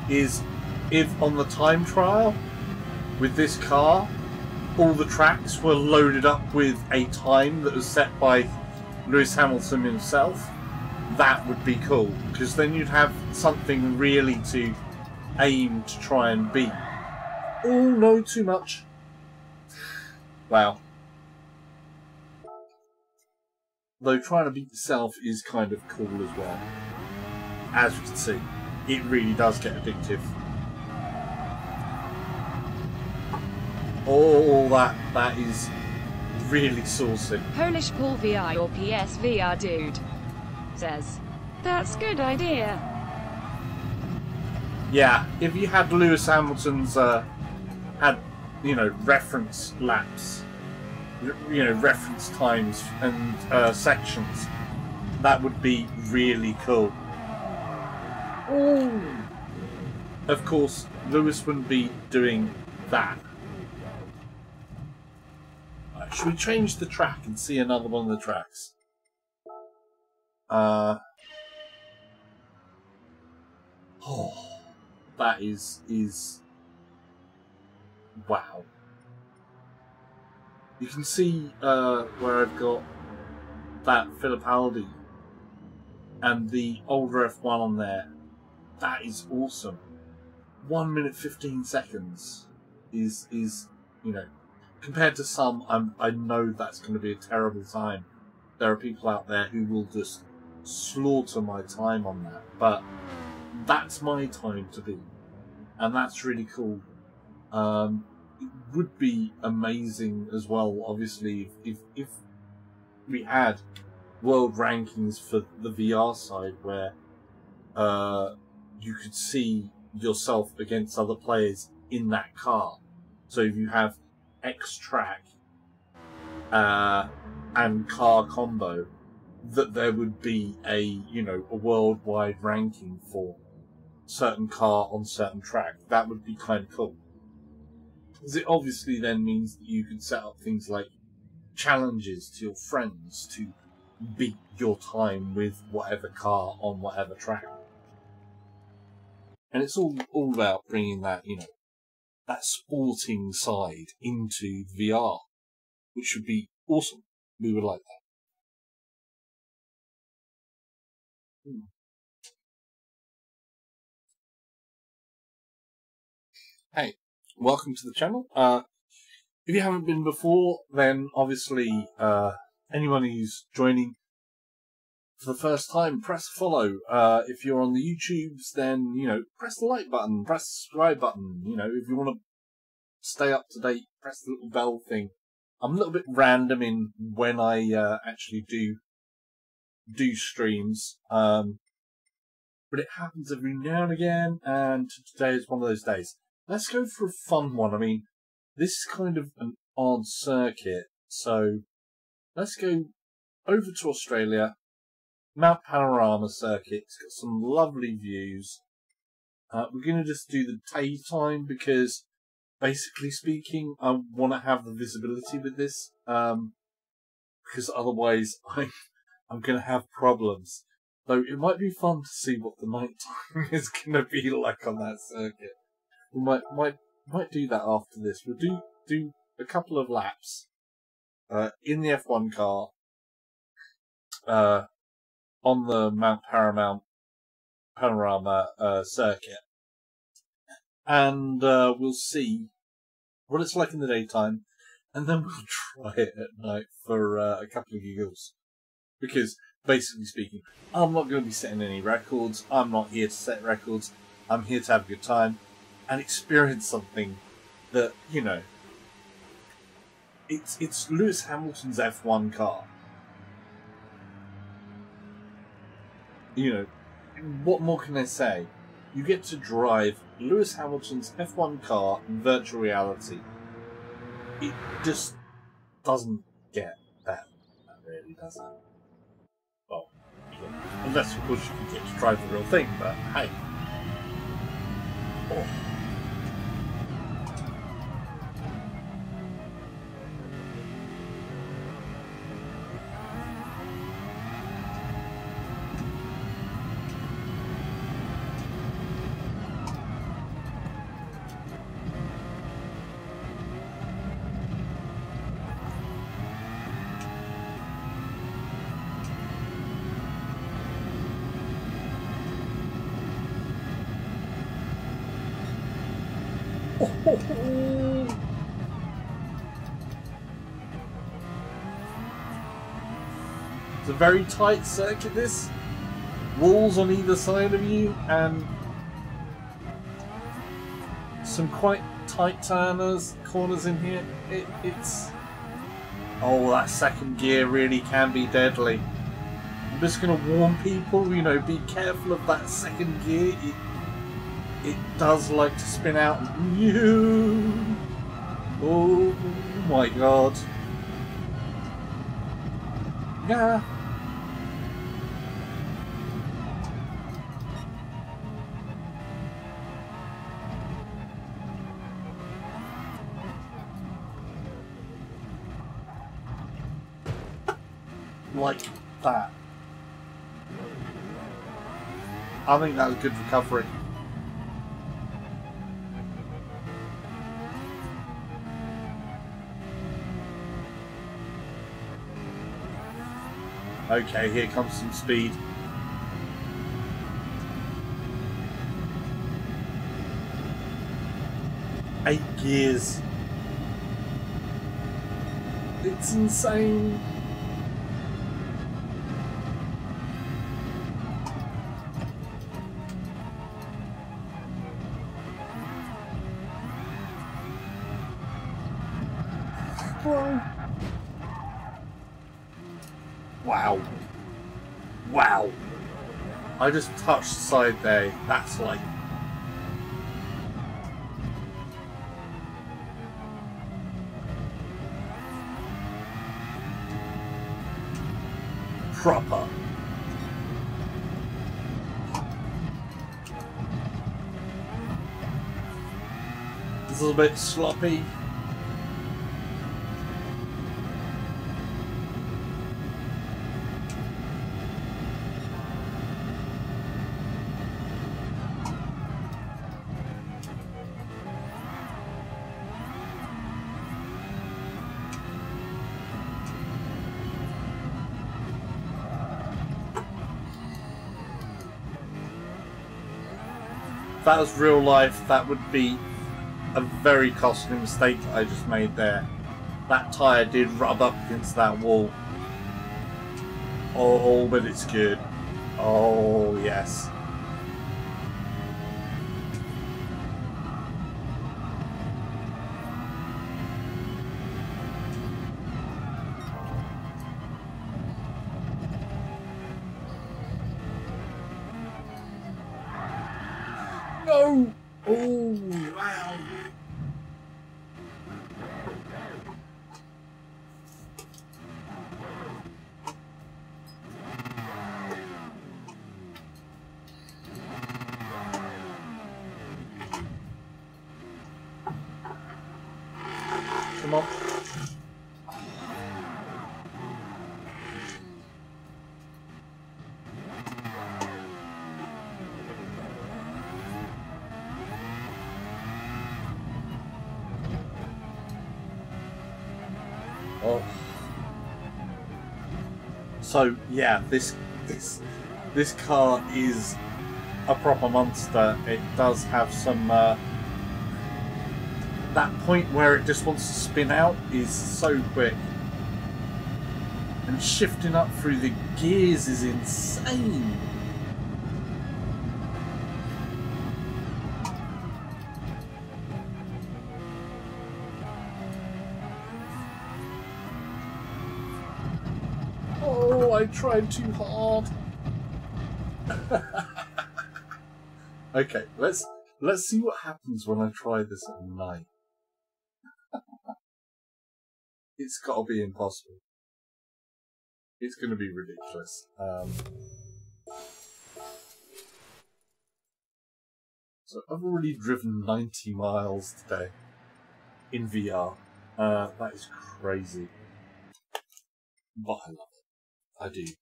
is if on the time trial with this car all the tracks were loaded up with a time that was set by Lewis Hamilton himself. That would be cool, because then you'd have something really to aim to try and beat. Oh no, too much. Wow. Though trying to beat yourself is kind of cool as well. As you can see, it really does get addictive. Oh, that is really saucy.
Polish Paul VI or PSVR dude says, that's good idea.
Yeah, if you had Lewis Hamilton's reference laps, reference times and sections, that would be really cool. Ooh. Of course, Lewis wouldn't be doing that. Right, should we change the track and see another one of the tracks? Oh, that is wow. You can see where I've got that Fittipaldi and the older F1 on there. That is awesome. 1 minute 15 seconds is compared to some, I know that's going to be a terrible time. There are people out there who will just slaughter my time on that, but that's my time to beat, and that's really cool. It would be amazing as well, obviously, if we had world rankings for the VR side where you could see yourself against other players in that car. So if you have X track and car combo, that there would be a worldwide ranking for certain car on certain track. That would be kind of cool. Because it obviously then means that you can set up things like challenges to your friends to beat your time with whatever car on whatever track. And it's all about bringing that, that sporting side into VR, which would be awesome. We would like that. Hey, welcome to the channel. If you haven't been before, then obviously anyone who's joining for the first time, press follow. If you're on the YouTubes, then press the like button, press the subscribe button. If you want to stay up to date, press the little bell thing. I'm a little bit random in when I actually do streams, but it happens every now and again, and today is one of those days. let's go for a fun one. I mean, this is kind of an odd circuit, so let's go over to Australia. Mount Panorama circuit. It's got some lovely views. We're going to just do the daytime because, basically speaking, I want to have the visibility with this. Because otherwise I'm going to have problems. Though it might be fun to see what the nighttime is going to be like on that circuit. We might do that after this. We'll do a couple of laps in the F1 car on the Mount Panorama circuit, and we'll see what it's like in the daytime, and then we'll try it at night for a couple of giggles. Because, basically speaking, I'm not going to be setting any records. I'm not here to set records. I'm here to have a good time and experience something that, you know, it's Lewis Hamilton's F1 car. You know, what more can I say? You get to drive Lewis Hamilton's F1 car in virtual reality. It just doesn't get better. That really doesn't. Well, yeah. Unless, of course, you can get to drive the real thing, but hey. Oh. It's a very tight circuit, this. Walls on either side of you, and some quite tight corners in here. It's... Oh, that second gear really can be deadly. I'm just going to warn people, you know, be careful of that second gear. It does like to spin out. Oh my god. Yeah. Like that. I think that was good recovery. Okay, here comes some speed. Eight gears. It's insane. Bro. Wow. Wow. I just touched the side there. That's like... proper. It's a little bit sloppy. If that was real life, that would be a very costly mistake that I just made there. That tyre did rub up against that wall. Oh, but it's good. Oh, yes. No! Oh, wow. Come on. Oh. So yeah, this car is a proper monster. It does have some that point where it just wants to spin out is so quick, and shifting up through the gears is insane. Oh, I tried too hard. Okay, let's see what happens when I try this at night. It's got to be impossible. It's going to be ridiculous. So I've already driven 90 miles today in VR. That is crazy. But I love it. I do.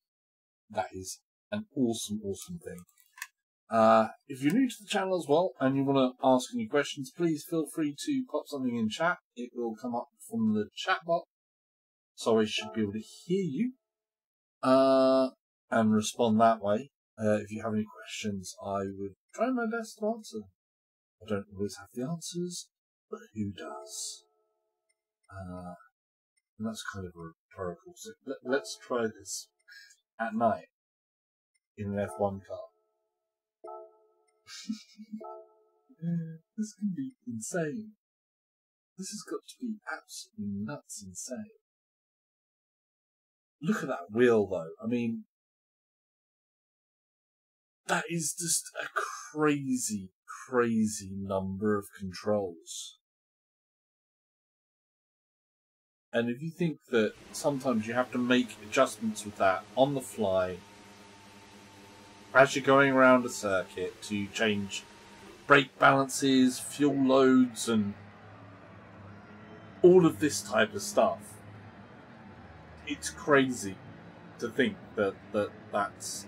That is an awesome, awesome thing. If you're new to the channel as well and you want to ask any questions, please feel free to pop something in chat. It will come up from the chat box, so I should be able to hear you and respond that way. If you have any questions, I would try my best to answer. I don't always have the answers, but who does? And that's kind of a rhetorical. So let's try this at night in an F1 car. This can be insane. This has got to be absolutely nuts insane. Look at that wheel though. I mean, that is just a crazy, crazy number of controls. And if you think that sometimes you have to make adjustments with that on the fly as you're going around a circuit to change brake balances, fuel loads, and all of this type of stuff, it's crazy to think that that's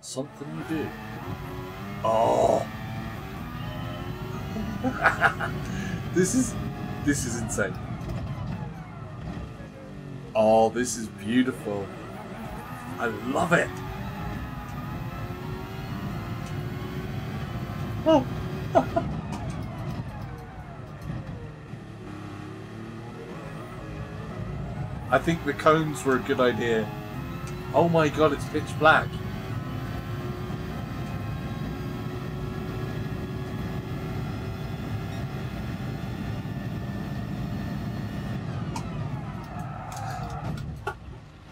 something you do. Oh, this is insane. Oh, this is beautiful. I love it. Oh. I think the cones were a good idea. Oh my god, it's pitch black.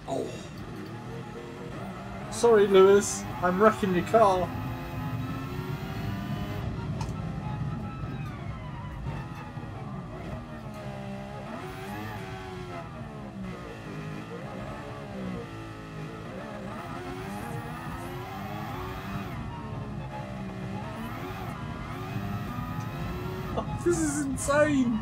Oh. Sorry, Lewis. I'm wrecking your car. This is insane!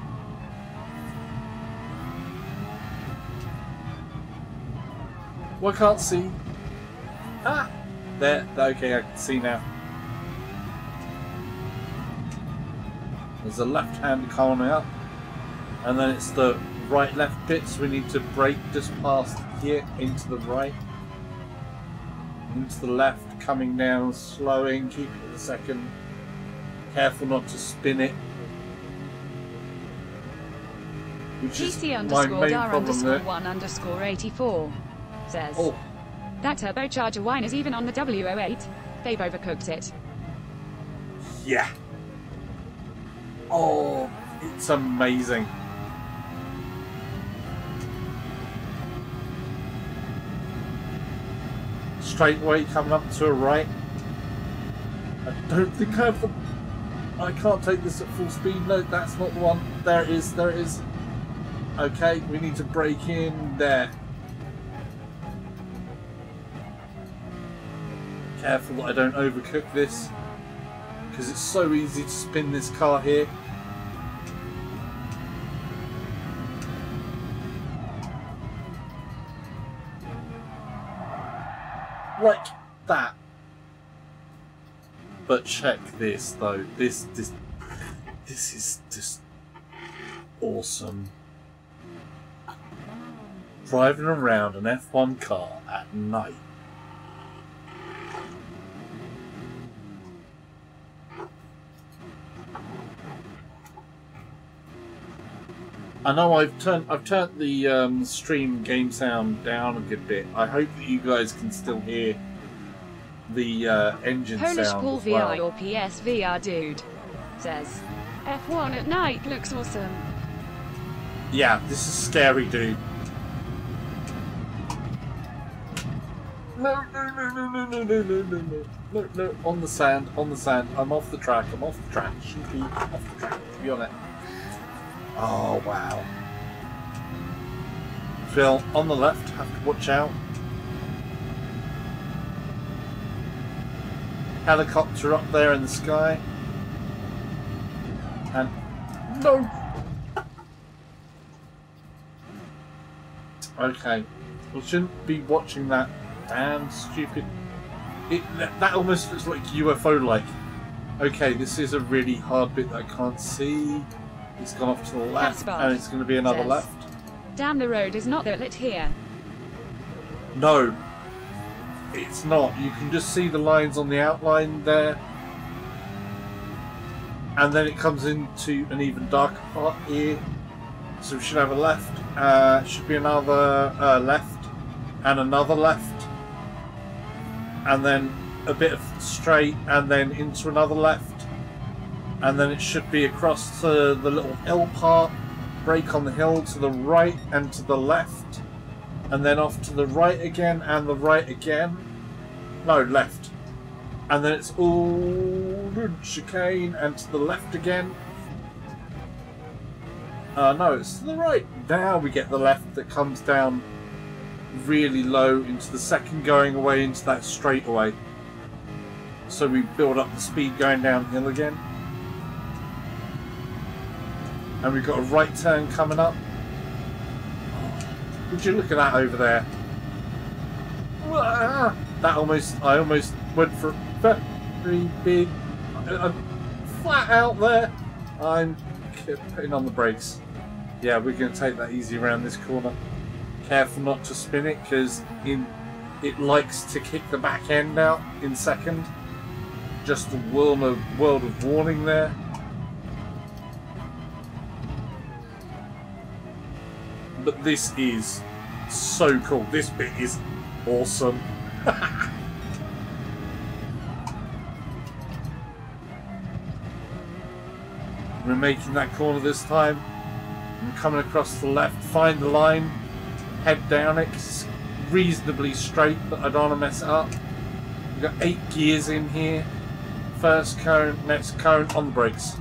Well, I can't see. Ah! There. Okay, I can see now. There's a left-hand coming up. And then it's the right-left bits. We need to brake just past here into the right. Into the left, coming down, slowing, keep it a second. Careful not to spin it. Which is my main problem there.
PC_dar_1_84 says,
oh.
That turbocharger wine is even on the W08. They've overcooked it.
Yeah. Oh, it's amazing. Straightaway coming up to a right. don't think I have the... I can't take this at full speed. No, that's not the one. There it is. There it is. Okay, we need to brake in there. Careful that I don't overcook this, because it's so easy to spin this car here. Like that. But check this though. This is just awesome. Driving around an F1 car at night. I know I've turned the stream game sound down a good bit. I hope that you guys can still hear the engine
Polish
sound
Paul
as well.
VI or PSVR dude says, F1 at night looks awesome.
Yeah, this is scary, dude. No, no, no, no, no, no, no, no, no, no, no, no, on the sand, on the sand. I'm off the track, I'm off the track. Should be off the track, to be on it. Oh, wow. Phil, on the left, have to watch out. Helicopter up there in the sky. And... no! Okay. We shouldn't be watching that damn stupid... that almost looks like UFO-like. Okay, this is a really hard bit that I can't see. It's gone off to the left, and it's going to be another left.
Damn, the road is not that lit here.
No, it's not. You can just see the lines on the outline there. And then it comes into an even darker part here. So we should have a left. Should be another left. And another left. And then a bit of straight, and then into another left. And then it should be across to the little hill part, brake on the hill to the right and to the left, and then off to the right again and the right again. No, left. And then it's all chicane and to the left again. No, it's to the right. Now we get the left that comes down really low into the second going away into that straightaway. So we build up the speed going downhill again. And we've got a right turn coming up. Would you look at that over there? That I almost went for a very big... I'm flat out there. I'm putting on the brakes. Yeah, we're going to take that easy around this corner. Careful not to spin it, because it likes to kick the back end out in second. Just a world of warning there. But this is so cool. This bit is awesome. We're making that corner this time. I'm coming across the left, find the line, head down it. It's reasonably straight, but I don't want to mess it up. We've got 8 gears in here. First cone, next cone, on the brakes.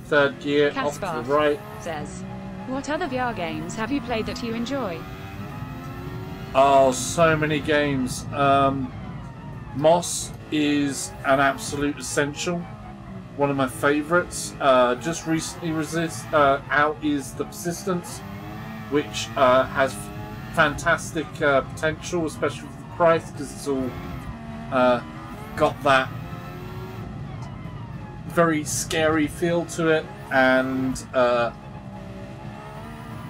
Third gear, off to the right.
Says, what other VR games have you played that you enjoy?
Oh, so many games. Moss is an absolute essential. One of my favourites. Just recently out is The Persistence, which has fantastic potential, especially for the price, because it's all got that very scary feel to it, and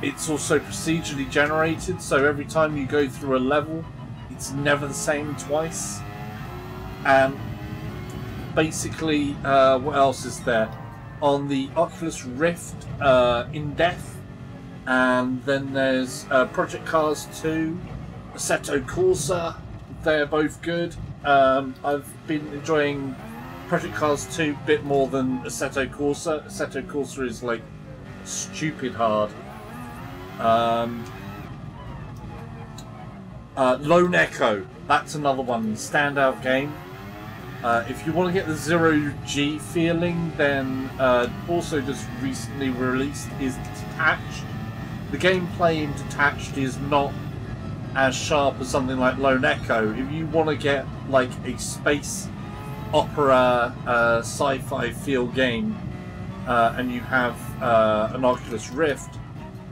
it's also procedurally generated, so every time you go through a level, it's never the same twice. And basically, what else is there? On the Oculus Rift, In Death, and then there's Project Cars 2, Assetto Corsa. They're both good. I've been enjoying Project Cars 2 a bit more than Assetto Corsa. Assetto Corsa is like stupid hard. Lone Echo, that's another one, standout game. If you want to get the zero-G feeling, then also just recently released is Detached. The gameplay in Detached is not as sharp as something like Lone Echo. If you want to get like a space opera sci-fi feel game and you have an Oculus Rift,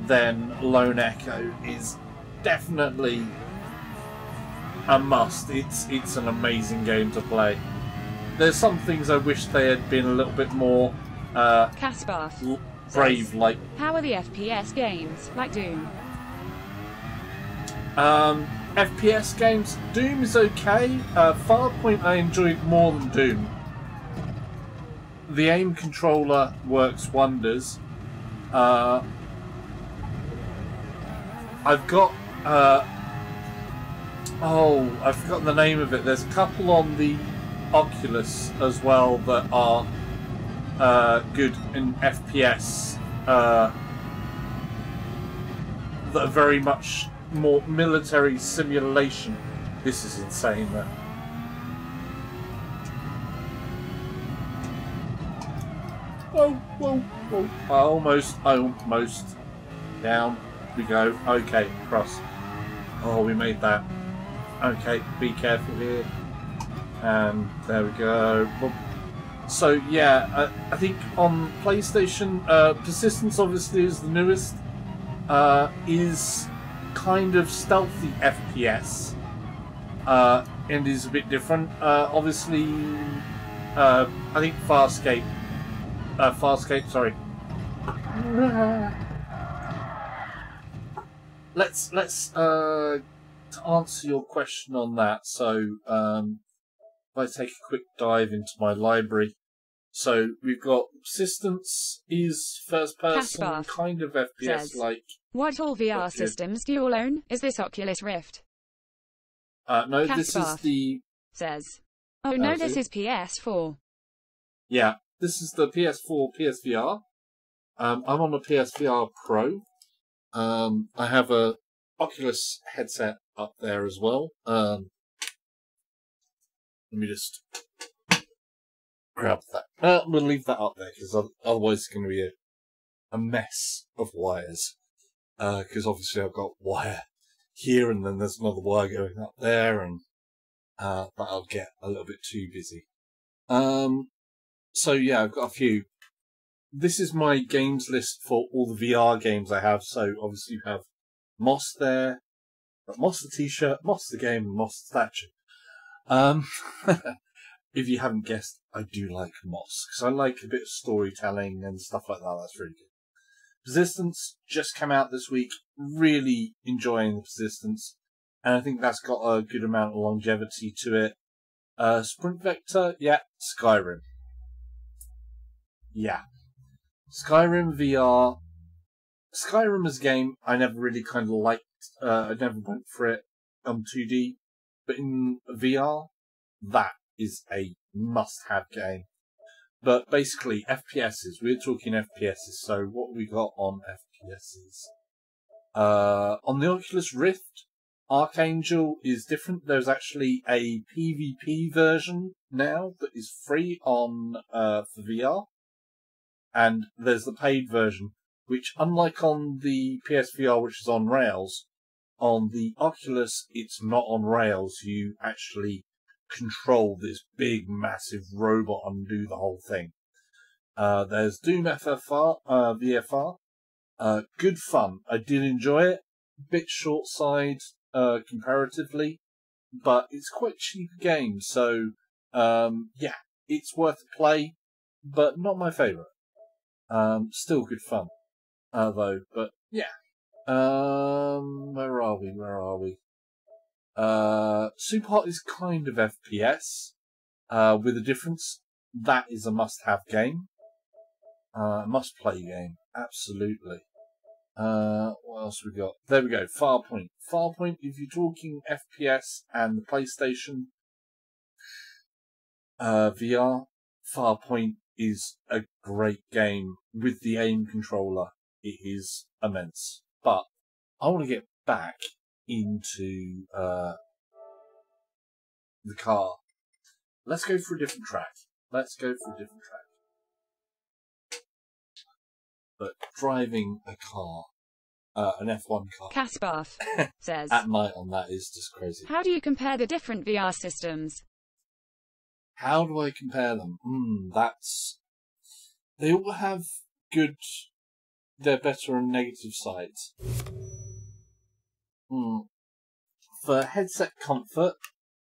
then Lone Echo is definitely a must. It's an amazing game to play. There's some things I wish they had been a little bit more brave, like...
How are the FPS games, like Doom?
FPS games, Doom is okay. Farpoint I enjoyed more than Doom. The aim controller works wonders. I've got... I've forgotten the name of it. There's a couple on the Oculus as well that are good in FPS that are very much more military simulation. This is insane though. Whoa. Almost down we go. Okay, cross. Oh, we made that. Okay, be careful here. And there we go. So yeah, I think on PlayStation, Persistence obviously is the newest. Is kind of stealthy FPS, and is a bit different. Obviously, I think Farscape. Sorry. Let's to answer your question on that. So, if I take a quick dive into my library. So we've got Persistence is first person, kind of FPS like.
What all VR systems do you all own? Is this Oculus Rift?
No, this is the...
Oh no, this is PS4.
Yeah, this is the PS4 PSVR. I'm on a PSVR Pro. I have a Oculus headset up there as well. Let me just grab that. We'll leave that up there because otherwise it's going to be a mess of wires. Because obviously I've got wire here and then there's another wire going up there, and that'll get a little bit too busy. So yeah, I've got a few. This is my games list for all the VR games I have. So obviously you have Moss there, got Moss the t-shirt, Moss the game, and Moss the statue. If you haven't guessed, I do like Moss because I like a bit of storytelling and stuff like that. That's really good. Persistence just came out this week. Really enjoying the Persistence, and I think that's got a good amount of longevity to it. Sprint Vector, yeah. Skyrim, yeah. Skyrim VR. Skyrim as a game, I never really kind of liked. I never went for it on 2D, but in VR, that is a must-have game. But basically, FPSs. We're talking FPSs. So what we got on FPSs? On the Oculus Rift, Archangel is different. There's actually a PvP version now that is free on for VR, and there's the paid version, which, unlike on the PSVR, which is on rails, on the Oculus it's not on rails. You actually control this big, massive robot and do the whole thing. There's Doom FFR, VFR. Good fun. I did enjoy it. Bit short side comparatively, but it's quite a cheap game, so yeah, it's worth a play, but not my favourite. Still good fun, though. But yeah, where are we? Superhot is kind of FPS, with a difference. That is a must-have game. Must-play game. Absolutely. What else we got? There we go. Farpoint. Farpoint, if you're talking FPS and the PlayStation VR, Farpoint is a great game with the aim controller. It is immense. But I want to get back into the car. let's go for a different track. Let's go for a different track. But driving a car, an F1 car,
Kasparov says,
at night on that is just crazy.
How do you compare the different VR systems?
How do I compare them? They all have good, their better and negative sides. For headset comfort,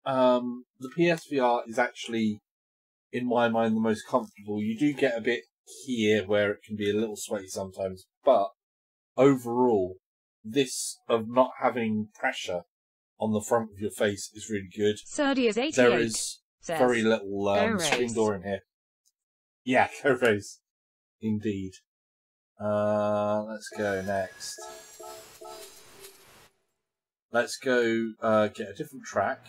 the PSVR is actually, in my mind, the most comfortable. You do get a bit here where it can be a little sweaty sometimes, but overall, this of not having pressure on the front of your face is really good.
Serdius88
there is
says,
very little screen door in here. Yeah, go race. Indeed. Let's go next. Let's go get a different track.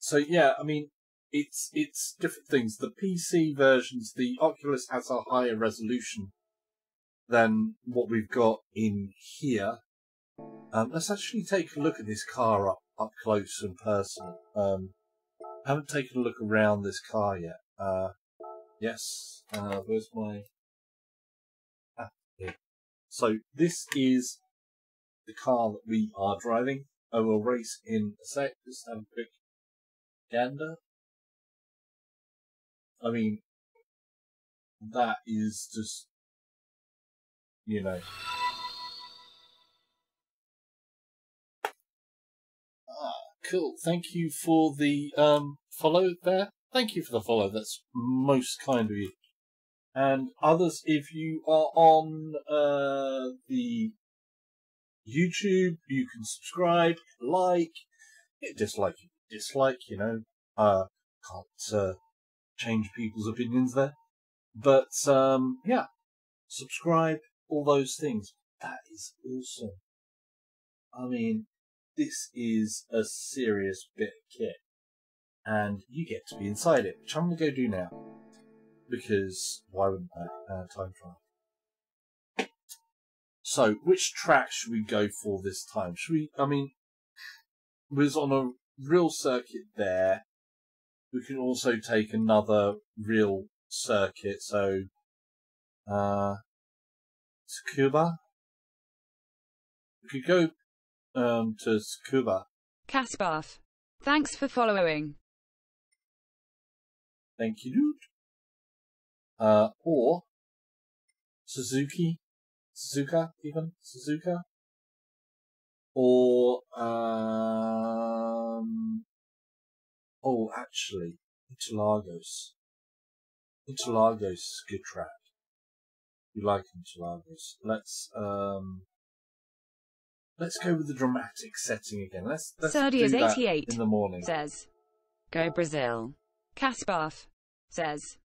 So yeah, I mean, it's different things. The PC versions, the Oculus has a higher resolution than what we've got in here. Let's actually take a look at this car up close and personal. I haven't taken a look around this car yet. Yes. Where's my... here. So this is the car that we are driving. I will race in a sec. Just have a quick gander. I mean, that is just, you know. Cool. Thank you for the follow there. Thank you for the follow. That's most kind of you. And others, if you are on the YouTube, you can subscribe, like, dislike, you know. Can't change people's opinions there. But, yeah, subscribe, all those things. That is awesome. I mean, this is a serious bit of kit. And you get to be inside it, which I'm going to go do now. Because, why wouldn't I? Time trial. So, which track should we go for this time? Should we, I mean, was on a real circuit there. We can also take another real circuit, so, Tsukuba. We could go to Tsukuba.
Kasparov, thanks for following.
Thank you, dude. Or Suzuka, or oh, actually, Interlagos. Interlagos is a good track. You like Interlagos? Let's go with the dramatic setting again. Let's do that in the morning.
Says, go Brazil. Kasparov says,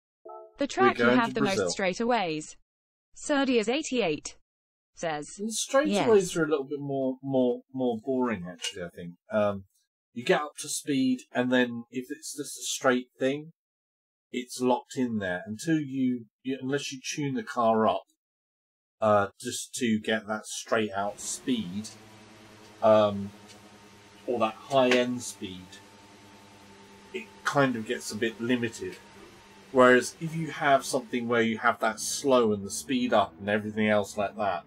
the track you have the most straightaways. Serdius88 says,
the straightaways are a little bit more boring, actually, I think. You get up to speed, and then if it's just a straight thing, it's locked in there until unless you tune the car up, just to get that straight out speed, or that high end speed, it kind of gets a bit limited. Whereas if you have something where you have that slow and the speed up and everything else like that,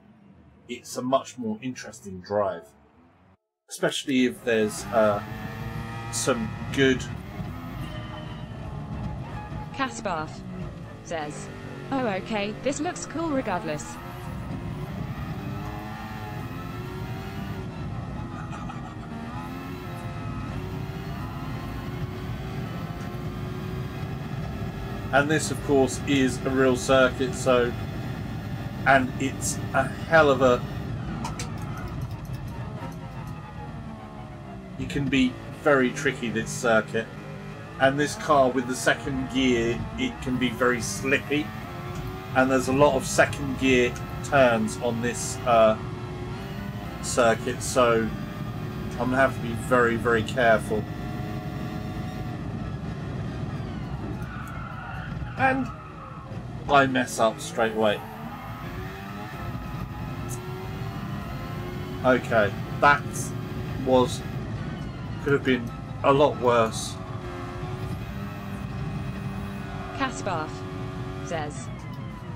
it's a much more interesting drive. Especially if there's some good...
Kasparov says, oh okay, this looks cool regardless.
And this, of course, is a real circuit, so... And it's a hell of a... It can be very tricky, this circuit. And this car, with the second gear, it can be very slippy. And there's a lot of second gear turns on this circuit, so I'm going to have to be very, very careful. And I mess up straight away. Okay, that's could have been a lot worse.
Kasparov says,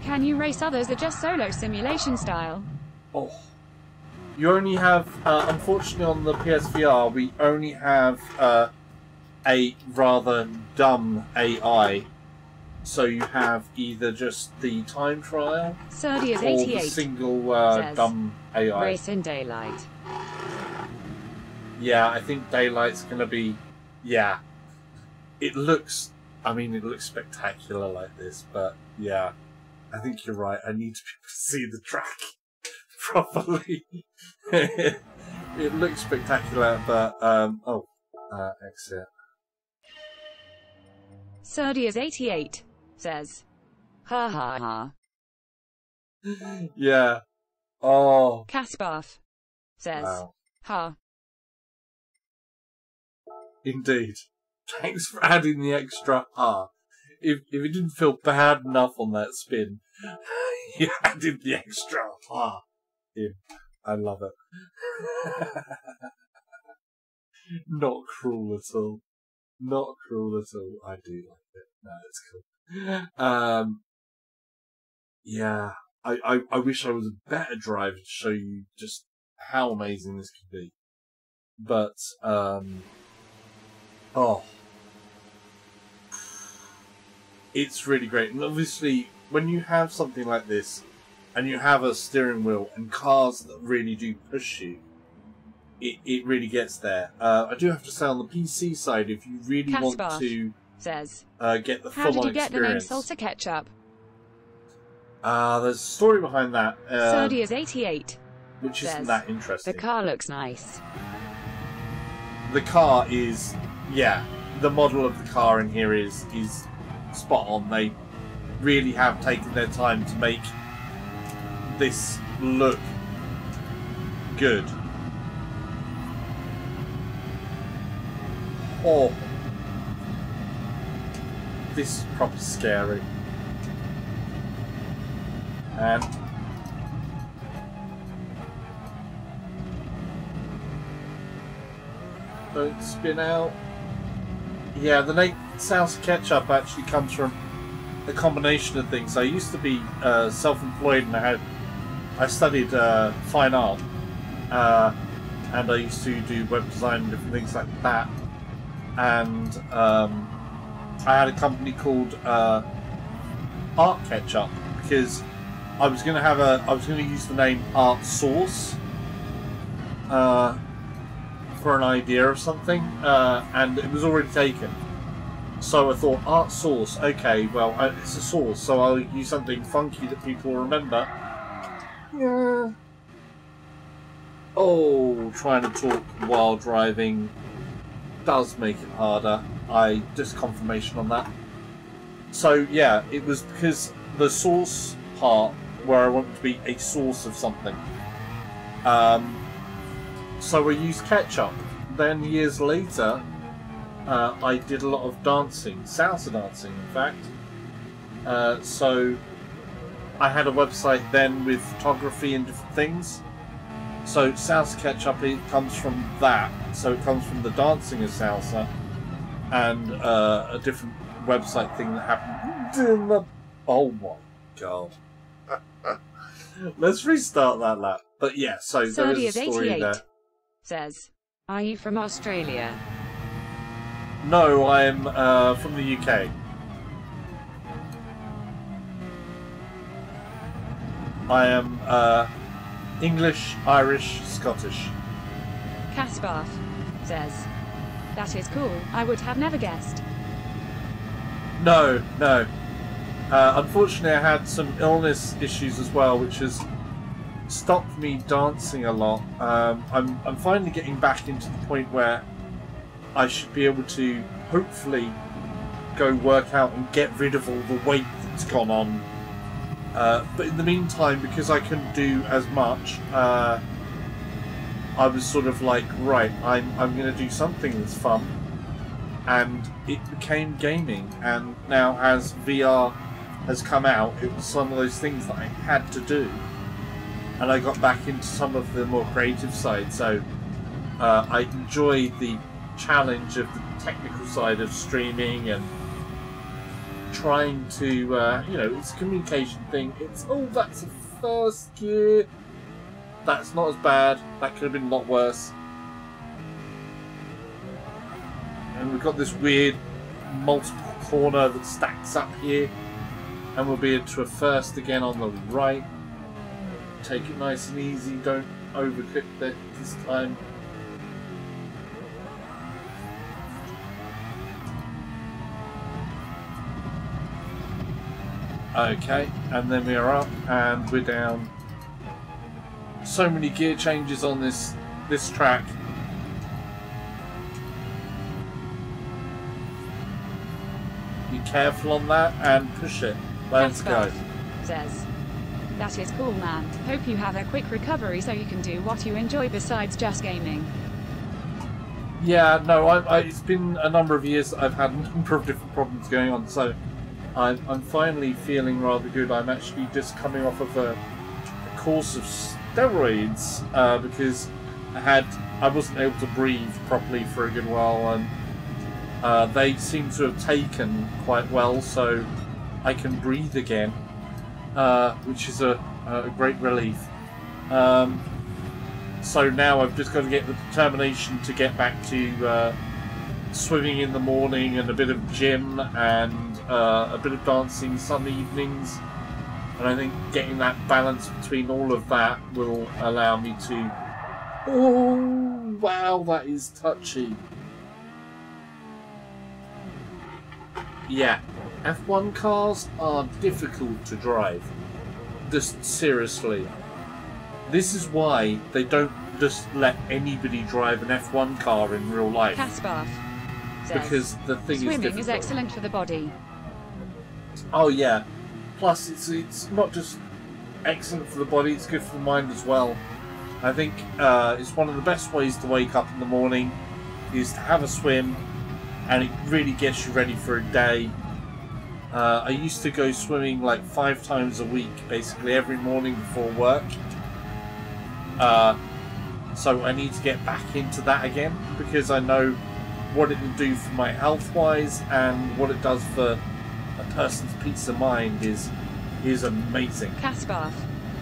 can you race others or just solo simulation style?
Oh. You only have, unfortunately on the PSVR, we only have a rather dumb AI. So you have either just the time trial or the single dumb AI.
Race in daylight.
Yeah, I think daylight's going to be... Yeah. It looks spectacular like this, but yeah. I think you're right. I need to be able to see the track properly. It looks spectacular, but exit.
Serdias88 says, ha ha ha.
Yeah. Oh.
Kasparov says,
wow.
Ha.
Indeed. Thanks for adding the extra ha. If it didn't feel bad enough on that spin, you added the extra ha. I love it. Not cruel at all. Not cruel at all. I do like it. No, it's cool. Yeah. I wish I was a better driver to show you just how amazing this could be. But, it's really great. And obviously, when you have something like this, and you have a steering wheel and cars that really do push you, it really gets there. I do have to say on the PC side, if you really want to get the full-on experience... How did you get the name
Salsa Ketchup?
There's a story behind that.
Serdias88
which isn't that interesting.
The car looks nice.
The car is... Yeah, the model of the car in here is spot on. They really have taken their time to make this look good. Oh, this is proper scary. And don't spin out. Yeah, the name Salsa Ketchup actually comes from a combination of things. I used to be self-employed, and I studied fine art, and I used to do web design and different things like that. And I had a company called Art Ketchup because I was going to use the name Art Sauce for an idea of something, and it was already taken. So I thought, Art Sauce, okay, well, it's a sauce, so I'll use something funky that people remember. Yeah. Oh, trying to talk while driving does make it harder. Just confirmation on that. So yeah, it was because the sauce part where I wanted to be a source of something. So I used ketchup. Then years later, I did a lot of dancing, salsa dancing, in fact. So I had a website then with photography and different things. So salsa ketchup, it comes from that. So it comes from the dancing of salsa and a different website thing that happened in the... Oh my god. Let's restart that lap. But yeah, so there is a story there.
Says, are you from Australia?
No, I'm from the UK. I am English, Irish, Scottish.
Kasparov says, that is cool. I would have never guessed.
No. Unfortunately, I had some illness issues as well, which has stopped me dancing a lot. I'm finally getting back into the point where I should be able to hopefully go work out and get rid of all the weight that's gone on. But in the meantime, because I couldn't do as much, I was sort of like, right, I'm going to do something that's fun. And it became gaming. And now as VR has come out, it was some of those things that I had to do. And I got back into some of the more creative side. So I enjoy the challenge of the technical side of streaming and trying to, you know, it's a communication thing. It's, oh, that's a first gear. That's not as bad. That could have been a lot worse. And we've got this weird multiple corner that stacks up here. And we'll be into a first again on the right. Take it nice and easy. Don't overcook this time. Okay, and then we are up and we're down. So many gear changes on this track. Be careful on that and push it. Let's go.
Says, that is cool, man. Hope you have a quick recovery so you can do what you enjoy besides just gaming.
Yeah, no, it's been a number of years that I've had a number of different problems going on, so I'm finally feeling rather good. I'm actually just coming off of a course of steroids because I wasn't able to breathe properly for a good while, and they seem to have taken quite well, so I can breathe again, which is a great relief. So now I've just got to get the determination to get back to swimming in the morning and a bit of gym and a bit of dancing some evenings. And I think getting that balance between all of that will allow me to... Oh, wow, that is touchy. Yeah, F1 cars are difficult to drive. Just seriously. This is why they don't just let anybody drive an F1 car in real life.
Caspar says,
because the thing is
swimming
difficult.
is excellent for the body.
Oh yeah. Plus it's not just excellent for the body, it's good for the mind as well. I think it's one of the best ways to wake up in the morning is to have a swim, and it really gets you ready for a day. I used to go swimming like 5 times a week, basically every morning before work. So I need to get back into that again because I know what it will do for my health-wise, and what it does for a person's peace of mind is amazing.
Caspar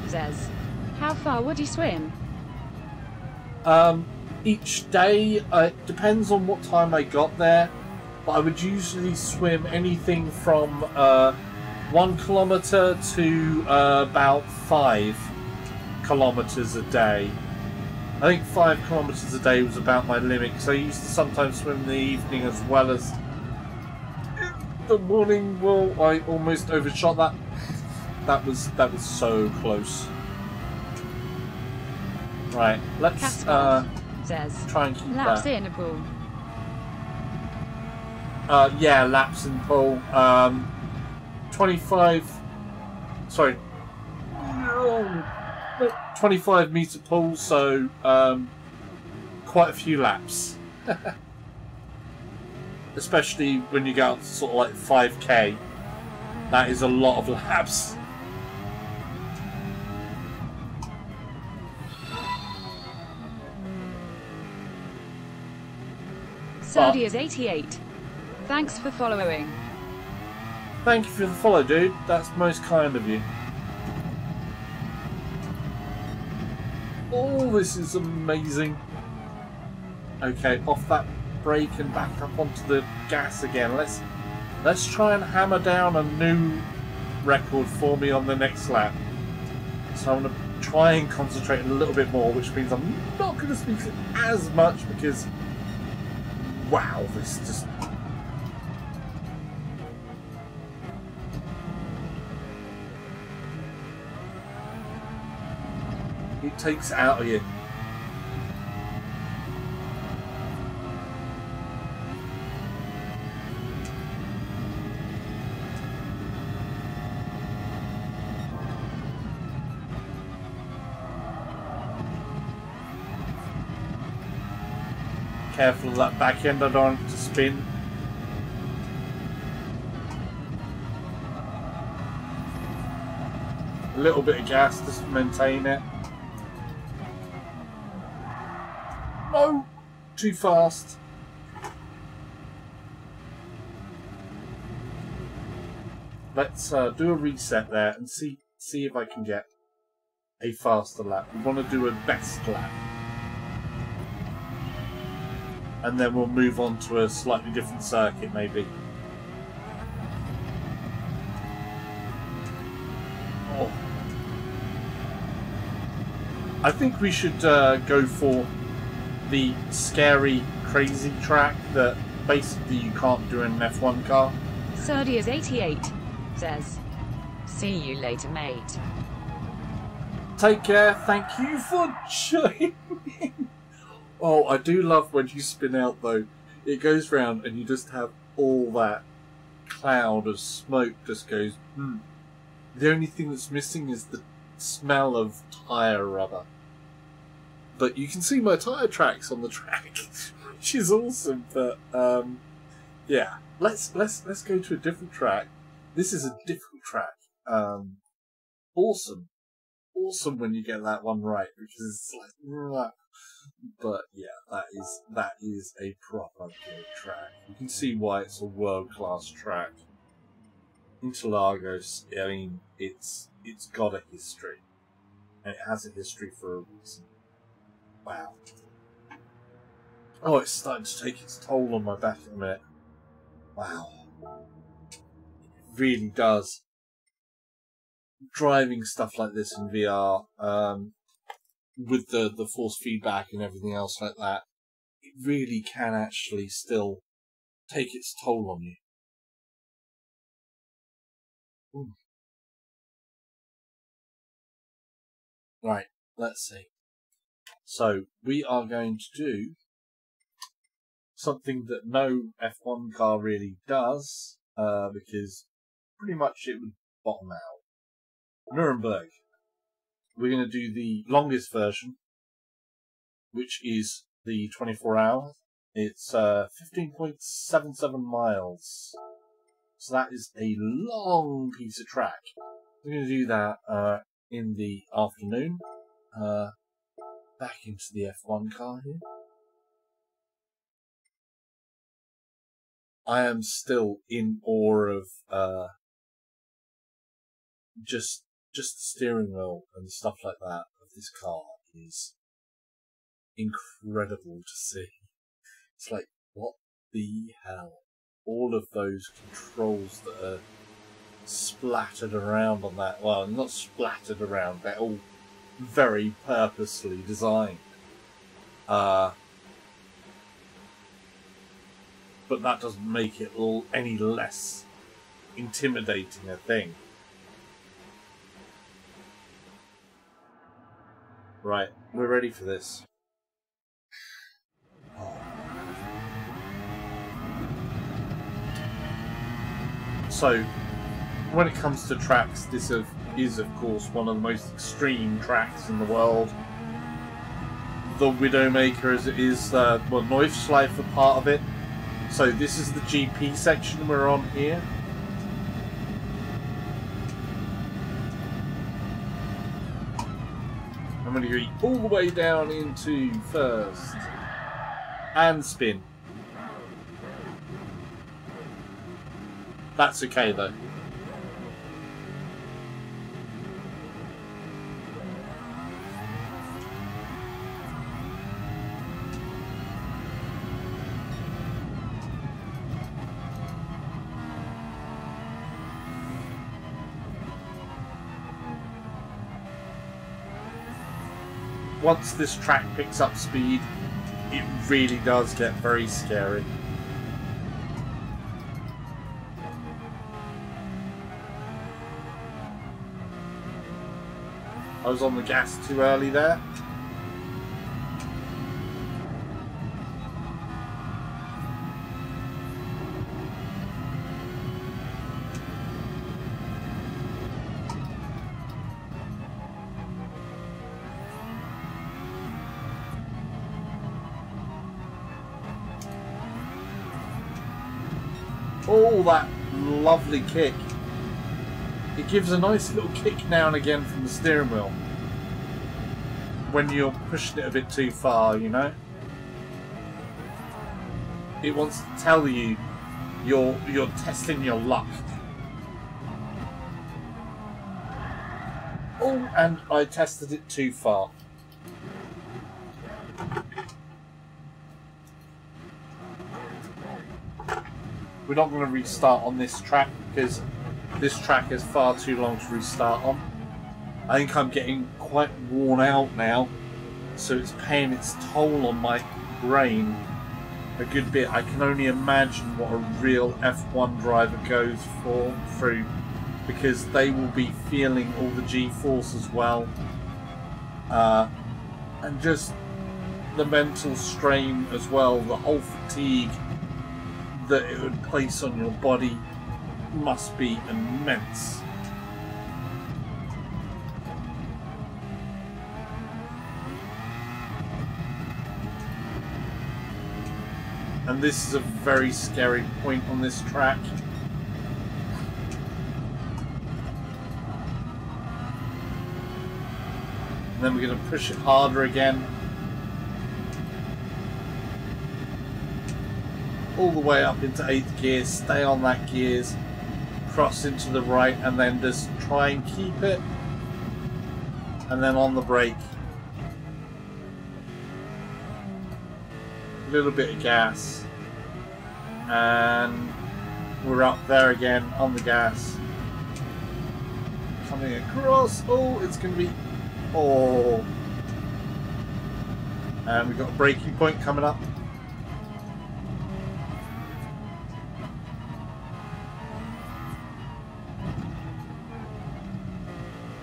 says, how far would you swim?
Each day, it depends on what time I got there, but I would usually swim anything from 1 kilometre to about 5 kilometres a day. I think 5 kilometres a day was about my limit, because I used to sometimes swim in the evening as well as in the morning. Well, I almost overshot that. That was so close. Right, let's
says,
try and keep
laps
that.
in a pool.
Yeah, laps in pool. 25 metre pool, so quite a few laps. Especially when you go out to sort of like 5k. That is a lot of laps.
Saudi is 88. Thanks for following.
Thank you for the follow, dude. That's most kind of you. Oh, this is amazing. Okay, off that brake and back up onto the gas again. Let's try and hammer down a new record for me on the next lap. So I'm going to try and concentrate a little bit more, which means I'm not going to speak as much because, wow, this just... it takes it out of you. Careful of that back end, I don't want it to spin. A little bit of gas just to maintain it. No! Too fast. Let's do a reset there and see if I can get a faster lap. We want to do a best lap. And then we'll move on to a slightly different circuit, maybe. Oh. I think we should go for the scary, crazy track that basically you can't do in an F1 car.
Serdius88 says, "See you later, mate."
Take care. Thank you for joining. Oh, I do love when you spin out, though. It goes round and you just have all that cloud of smoke just goes, The only thing that's missing is the smell of tyre rubber. But you can see my tyre tracks on the track, which is awesome. But, yeah. Let's go to a different track. This is a different track. Awesome. Awesome when you get that one right, because it's like, but yeah, that is a proper good track. You can see why it's a world-class track. Interlagos, I mean, it's got a history, and it has a history for a reason. Wow. Oh, it's starting to take its toll on my back in a minute. Wow. It really does. Driving stuff like this in VR, with the force feedback and everything else like that, it really can actually still take its toll on you. Ooh. Right, let's see. So, we are going to do something that no F1 car really does, because pretty much it would bottom out. Nürburgring. We're going to do the longest version, which is the 24 hours. It's 15.77 miles. So that is a long piece of track. We're going to do that in the afternoon. Back into the F1 car here. I am still in awe of just the steering wheel and stuff like that of this car is incredible to see. It's like, what the hell? All of those controls that are splattered around on that. Well, not splattered around, they're all very purposely designed. But that doesn't make it any less intimidating a thing. Right, we're ready for this. So, when it comes to tracks, this is of course one of the most extreme tracks in the world. The Widowmaker as it is, Nordschleife part of it. So this is the GP section we're on here. I'm going to go all the way down into first. And spin. That's okay though. Once this track picks up speed, it really does get very scary. I was on the gas too early there. Oh, that lovely kick. It gives a nice little kick now and again from the steering wheel when you're pushing it a bit too far, you know? it wants to tell you you're testing your luck. Oh, and I tested it too far. We're not going to restart on this track because this track is far too long to restart on. I think I'm getting quite worn out now, so it's paying its toll on my brain a good bit. I can only imagine what a real F1 driver goes through, because they will be feeling all the G-force as well, and just the mental strain as well, the whole fatigue that it would place on your body must be immense. And this is a very scary point on this track. And then we're going to push it harder again. All the way up into 8th gear, stay on that gears, cross into the right, and then just try and keep it. And then on the brake. A little bit of gas. And we're up there again on the gas. Coming across. Oh, it's going to be... Oh. And we've got a braking point coming up.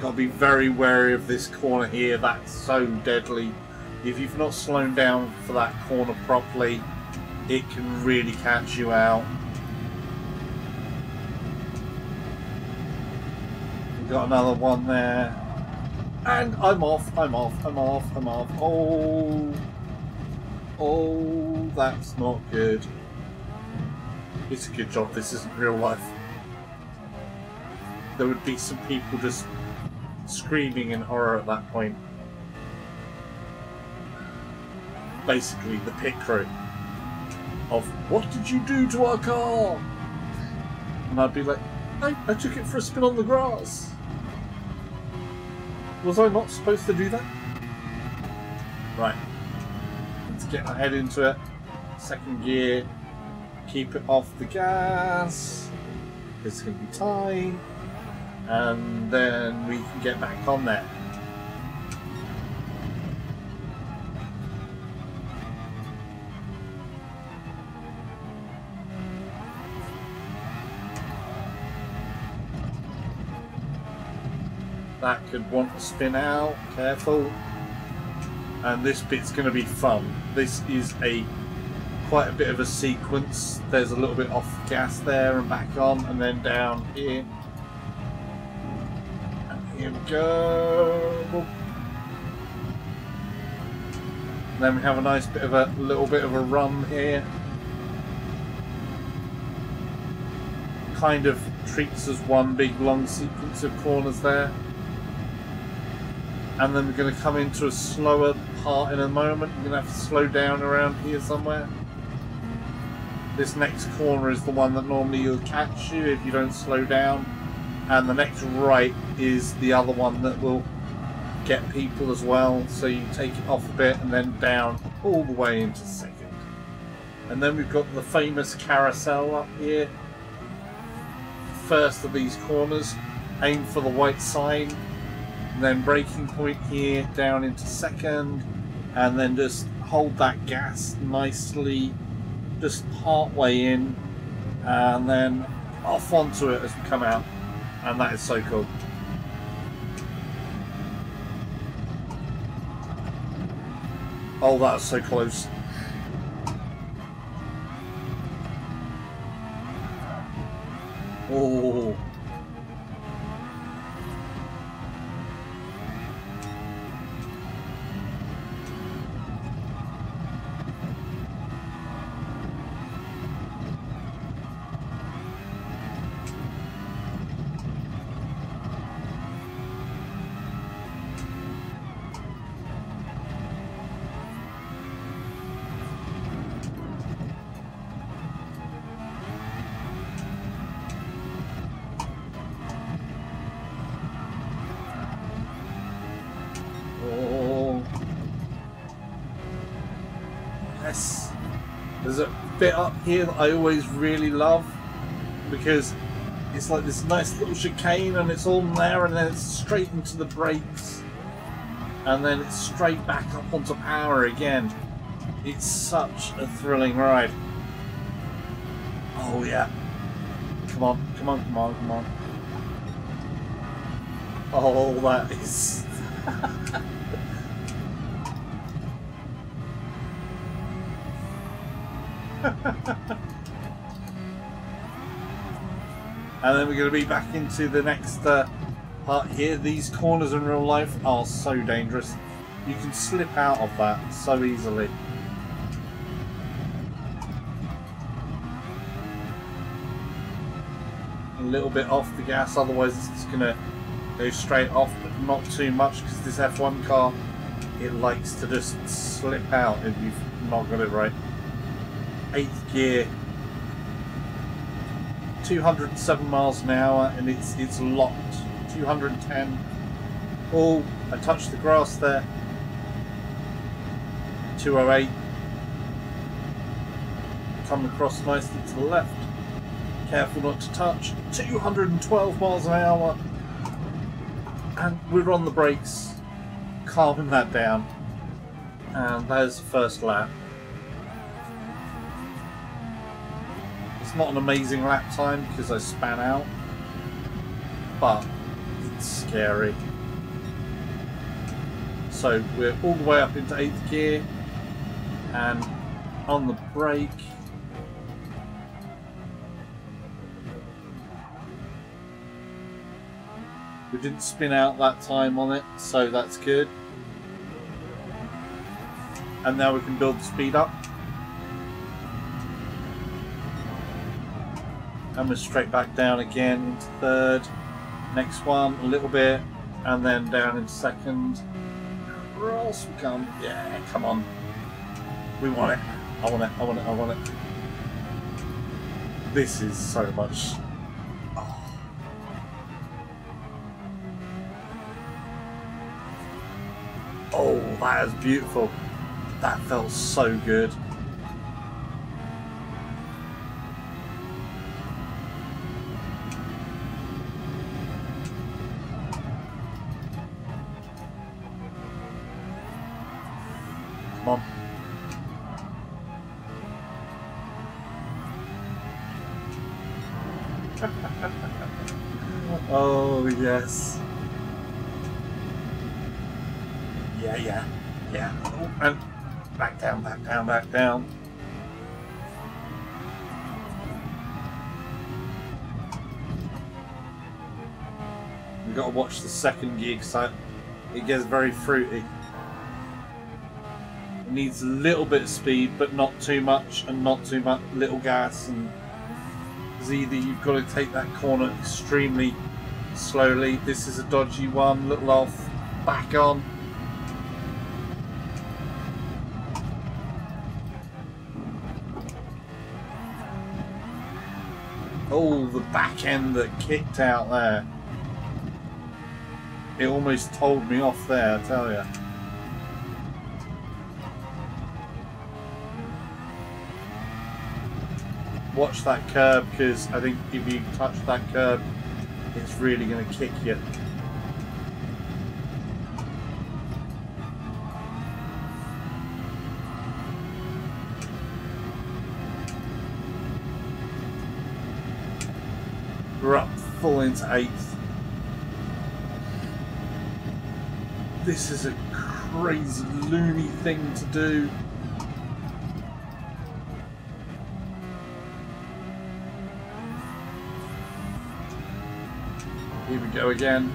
Got to be very wary of this corner here. That's so deadly. If you've not slowed down for that corner properly, it can really catch you out. We've got another one there. And I'm off. Oh, that's not good. It's a good job this isn't real life. There would be some people just screaming in horror at that point. Basically the pit crew of, what did you do to our car? And I'd be like, I took it for a spin on the grass. Was I not supposed to do that? Right, let's get my head into it. 2nd gear, keep it off the gas. It's going to be tight. And then we can get back on there. That could want to spin out, careful. And this bit's going to be fun. This is quite a bit of a sequence. There's a little bit off gas there and back on, and then down here. Here we go. And then we have a nice bit of a little bit of a run here. Kind of treats as one big long sequence of corners there. And then we're going to come into a slower part in a moment. We're going to have to slow down around here somewhere. This next corner is the one that normally will catch you if you don't slow down. And the next right is the other one that will get people as well. So you take it off a bit and then down all the way into 2nd. And then we've got the famous carousel up here. First of these corners, aim for the white sign. And then braking point here, down into 2nd. And then just hold that gas nicely, just part way in. And then off onto it as we come out. And that is so cool. Oh, that's so close. Oh. yes. There's a bit up here that I always really love because it's like this nice little chicane and it's all there and then it's straight into the brakes and then it's straight back up onto power again. It's such a thrilling ride. Oh yeah. Come on, come on, come on, come on. Oh, that is... And then we're going to be back into the next part here. These corners in real life are so dangerous. You can slip out of that so easily. A little bit off the gas, otherwise it's just going to go straight off, but not too much because this F1 car, it likes to just slip out if you've not got it right. 8th gear, 207 miles an hour, and it's locked. 210. Oh, I touched the grass there. 208. Come across nicely to the left. Careful not to touch. 212 miles an hour. And we're on the brakes, calming that down. And there's the first lap. It's not an amazing lap time because I span out, but it's scary. So we're all the way up into 8th gear and on the brake. We didn't spin out that time on it, so that's good. And now we can build the speed up. And we're straight back down again into 3rd. Next one, a little bit, and then down in 2nd. Across we come. Yeah, come on. We want it. I want it, I want it, I want it. This is so much. Oh, that is beautiful. That felt so good. Come on. Oh, yes. Yeah. Oh, and back down, back down, back down. We've got to watch the 2nd gear because it gets very fruity. It needs a little bit of speed, but not too much, and not too much little gas. And it's either you've got to take that corner extremely slowly. This is a dodgy one, little off, back on. Oh, the back end that kicked out there. It almost told me off there, I tell you. Watch that curb, because I think if you touch that curb, it's really going to kick you. We're up full into 8th. This is a crazy, loony thing to do. Here we go again.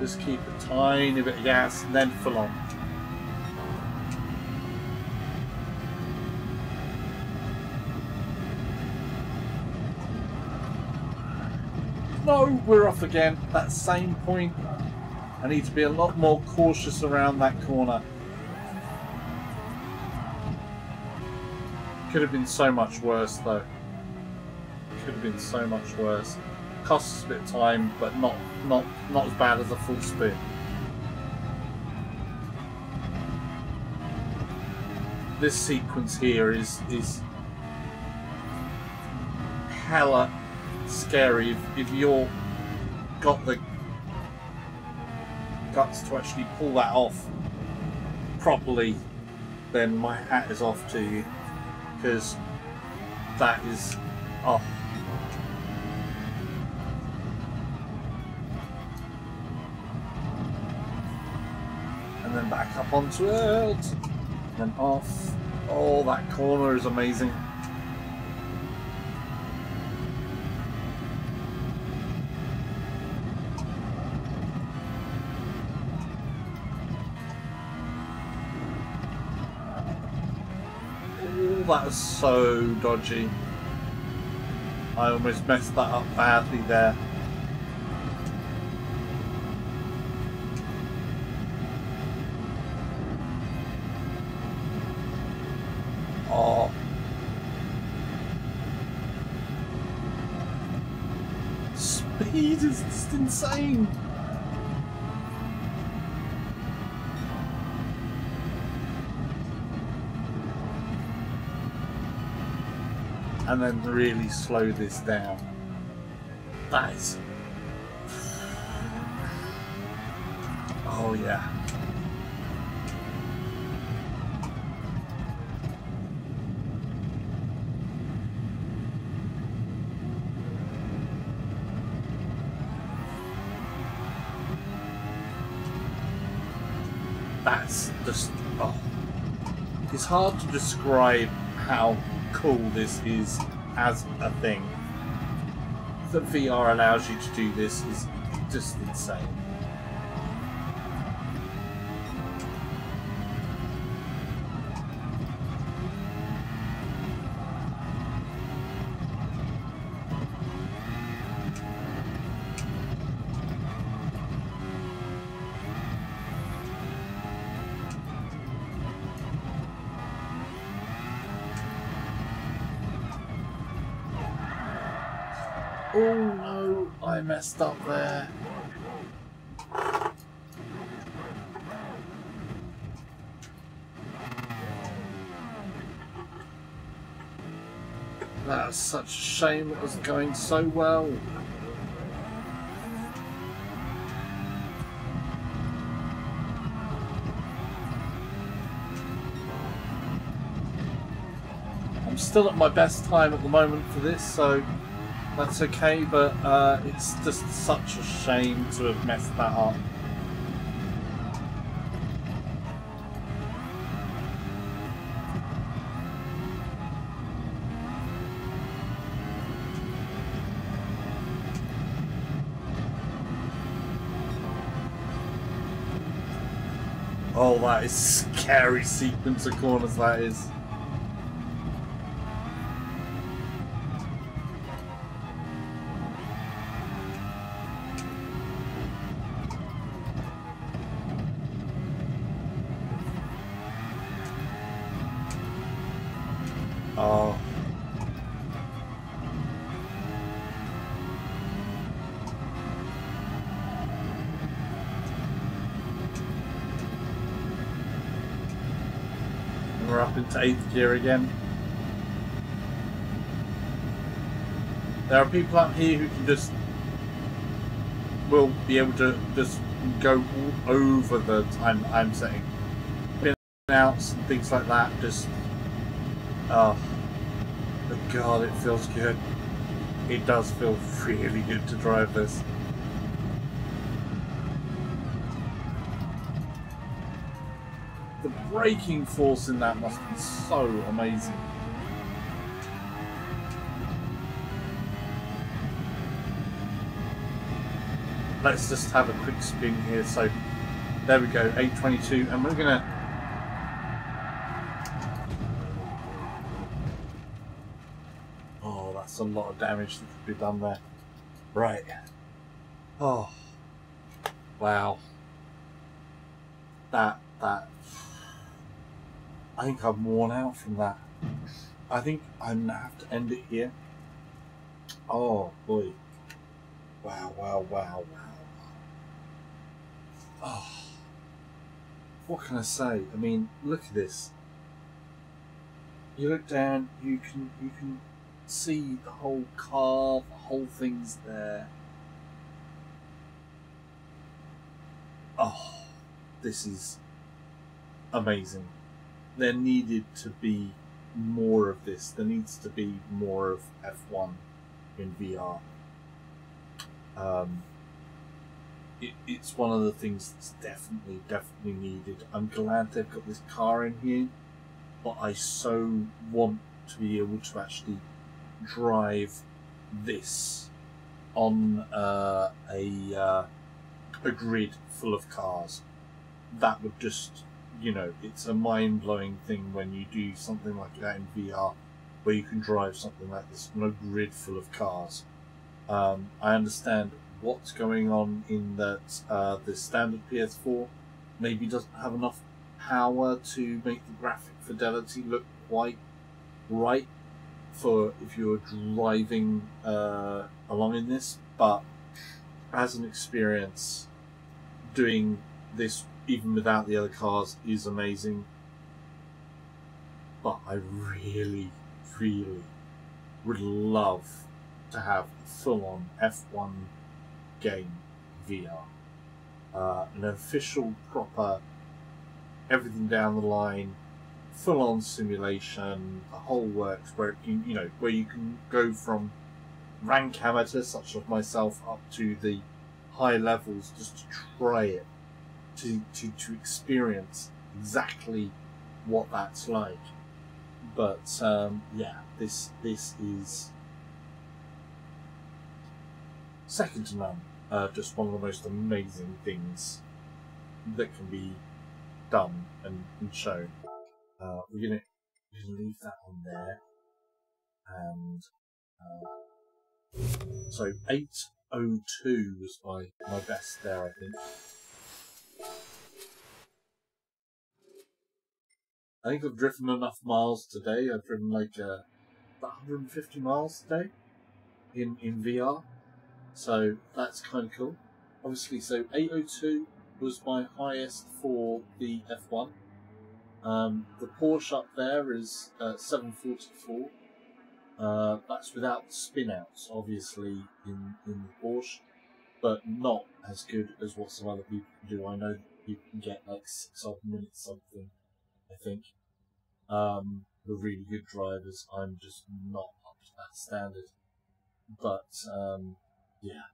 Just keep a tiny bit of gas and then full on. No, we're off again. That same point. I need to be a lot more cautious around that corner. Could have been so much worse though. Could have been so much worse. Costs a bit of time, but not as bad as a full spin. This sequence here is hella scary if you're got the guts to actually pull that off properly. Then my hat is off to you, because that is and then back up onto it, and then off. Oh, that corner is amazing. That was so dodgy. I almost messed that up badly there. Oh. Speed is just insane. And then really slow this down. That is... Oh yeah. That's just... Oh. It's hard to describe how cool this is as a thing. That VR allows you to do this is just insane. Oh no, I messed up there. That's such a shame, it was going so well. I'm still at my best time at the moment for this, so that's okay, but it's just such a shame to have messed that up. Oh, that is a scary sequence of corners, that is. Oh. And we're up into 8th gear again. There are people out here who can just will be able to just go all over the time I'm setting. In and outs and things like that, just oh, but God, it feels good. It does feel really good to drive this. The braking force in that must be so amazing. Let's just have a quick spin here. So there we go, 822, and we're gonna a lot of damage that could be done there. Right. Oh. Wow. that I think I'm worn out from that. I think I'm gonna have to end it here. Oh boy. Wow, wow, wow, wow. Oh. What can I say? I mean, look at this. You look down, you can see the whole car, the whole thing's there. Oh, this is amazing. There needed to be more of this. There needs to be more of F1 in VR. It's one of the things that's definitely needed. I'm glad they've got this car in here, but I so want to be able to actually drive this on a grid full of cars. That would just, you know, it's a mind-blowing thing when you do something like that in VR, where you can drive something like this on a grid full of cars. I understand what's going on in that the standard PS4 maybe doesn't have enough power to make the graphic fidelity look quite right for if you're driving along in this, but as an experience, doing this even without the other cars is amazing. But I really would love to have a full-on F1 game VR, an official, proper, everything down the line, full-on simulation, the whole works, where where you can go from rank amateur, such as myself, up to the high levels, just to try it, to experience exactly what that's like. But yeah, this is second to none. Just one of the most amazing things that can be done and shown. We're gonna leave that on there, and so 8:02 was my best there, I think. I think I've driven enough miles today. I've driven like 150 miles today in VR, so that's kind of cool. Obviously, so 8:02 was my highest for the F1. The Porsche up there is 7:44. That's without spin outs, obviously, in the Porsche, but not as good as what some other people can do. I know you can get like 6 odd minutes something, I think. The really good drivers, I'm just not up to that standard. But yeah,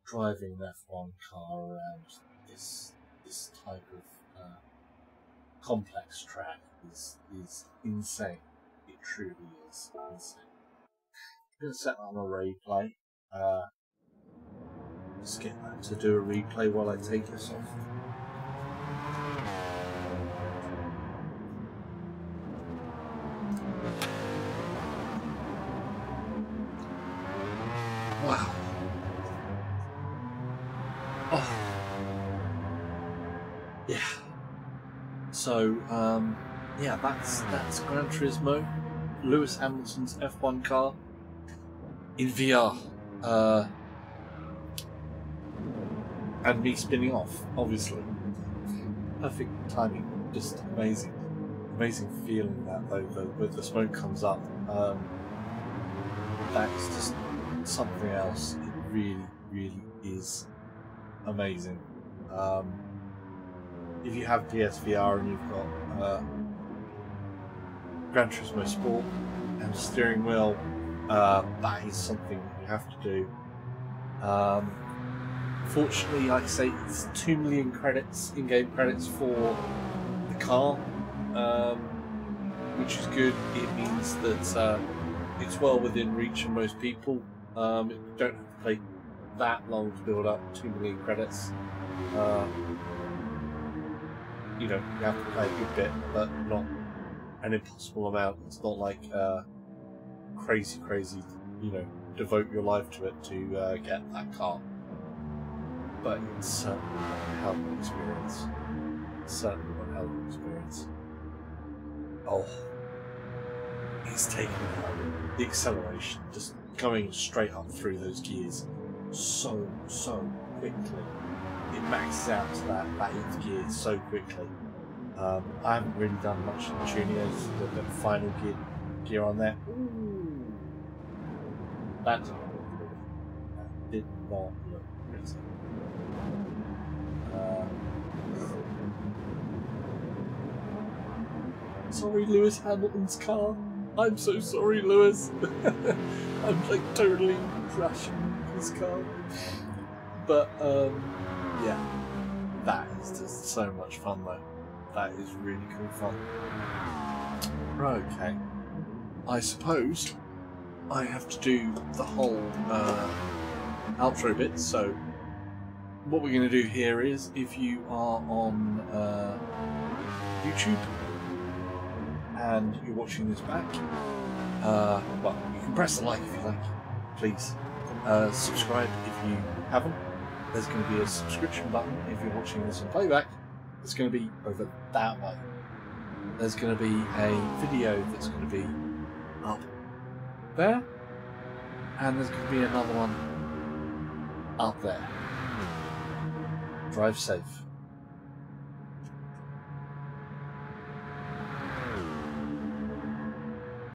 driving an F1 car around this type of complex track is insane. It truly is insane. I'm going to set that on a replay. Just get that to do a replay while I take this off. Wow. Oh. Yeah. So, yeah, that's Gran Turismo, Lewis Hamilton's F1 car in VR. And me spinning off, obviously. Perfect timing, just amazing. Amazing feeling that, though, when the smoke comes up. That is just something else. It really is amazing. If you have PSVR and you've got Gran Turismo Sport and a steering wheel, that is something that you have to do. Fortunately, like I say, it's 2 million credits, in-game credits for the car, which is good. It means that it's well within reach of most people. You don't have to play that long to build up 2 million credits. You have to play a good bit, but not an impossible amount. It's not like crazy, devote your life to it to get that car. but it's certainly a hell of an experience. Certainly a hell of an experience. Oh, it's taken out the acceleration, just going straight up through those gears so quickly. It maxes out to that 8th gear so quickly. I haven't really done much in the tuning. The final gear on there. Ooh, that did not look pretty. Sorry, Lewis Hamilton's car. I'm so sorry, Lewis. I'm like totally crashing his car. But yeah, that is just so much fun though. That is really cool fun. Right, okay. I suppose I have to do the whole outro bit, so what we're going to do here is, if you are on YouTube and you're watching this back, well, you can press the like if you like, please. Subscribe if you haven't. There's going to be a subscription button if you're watching this in playback. It's going to be over that way. There's going to be a video that's going to be up there, and there's going to be another one up there. Drive safe.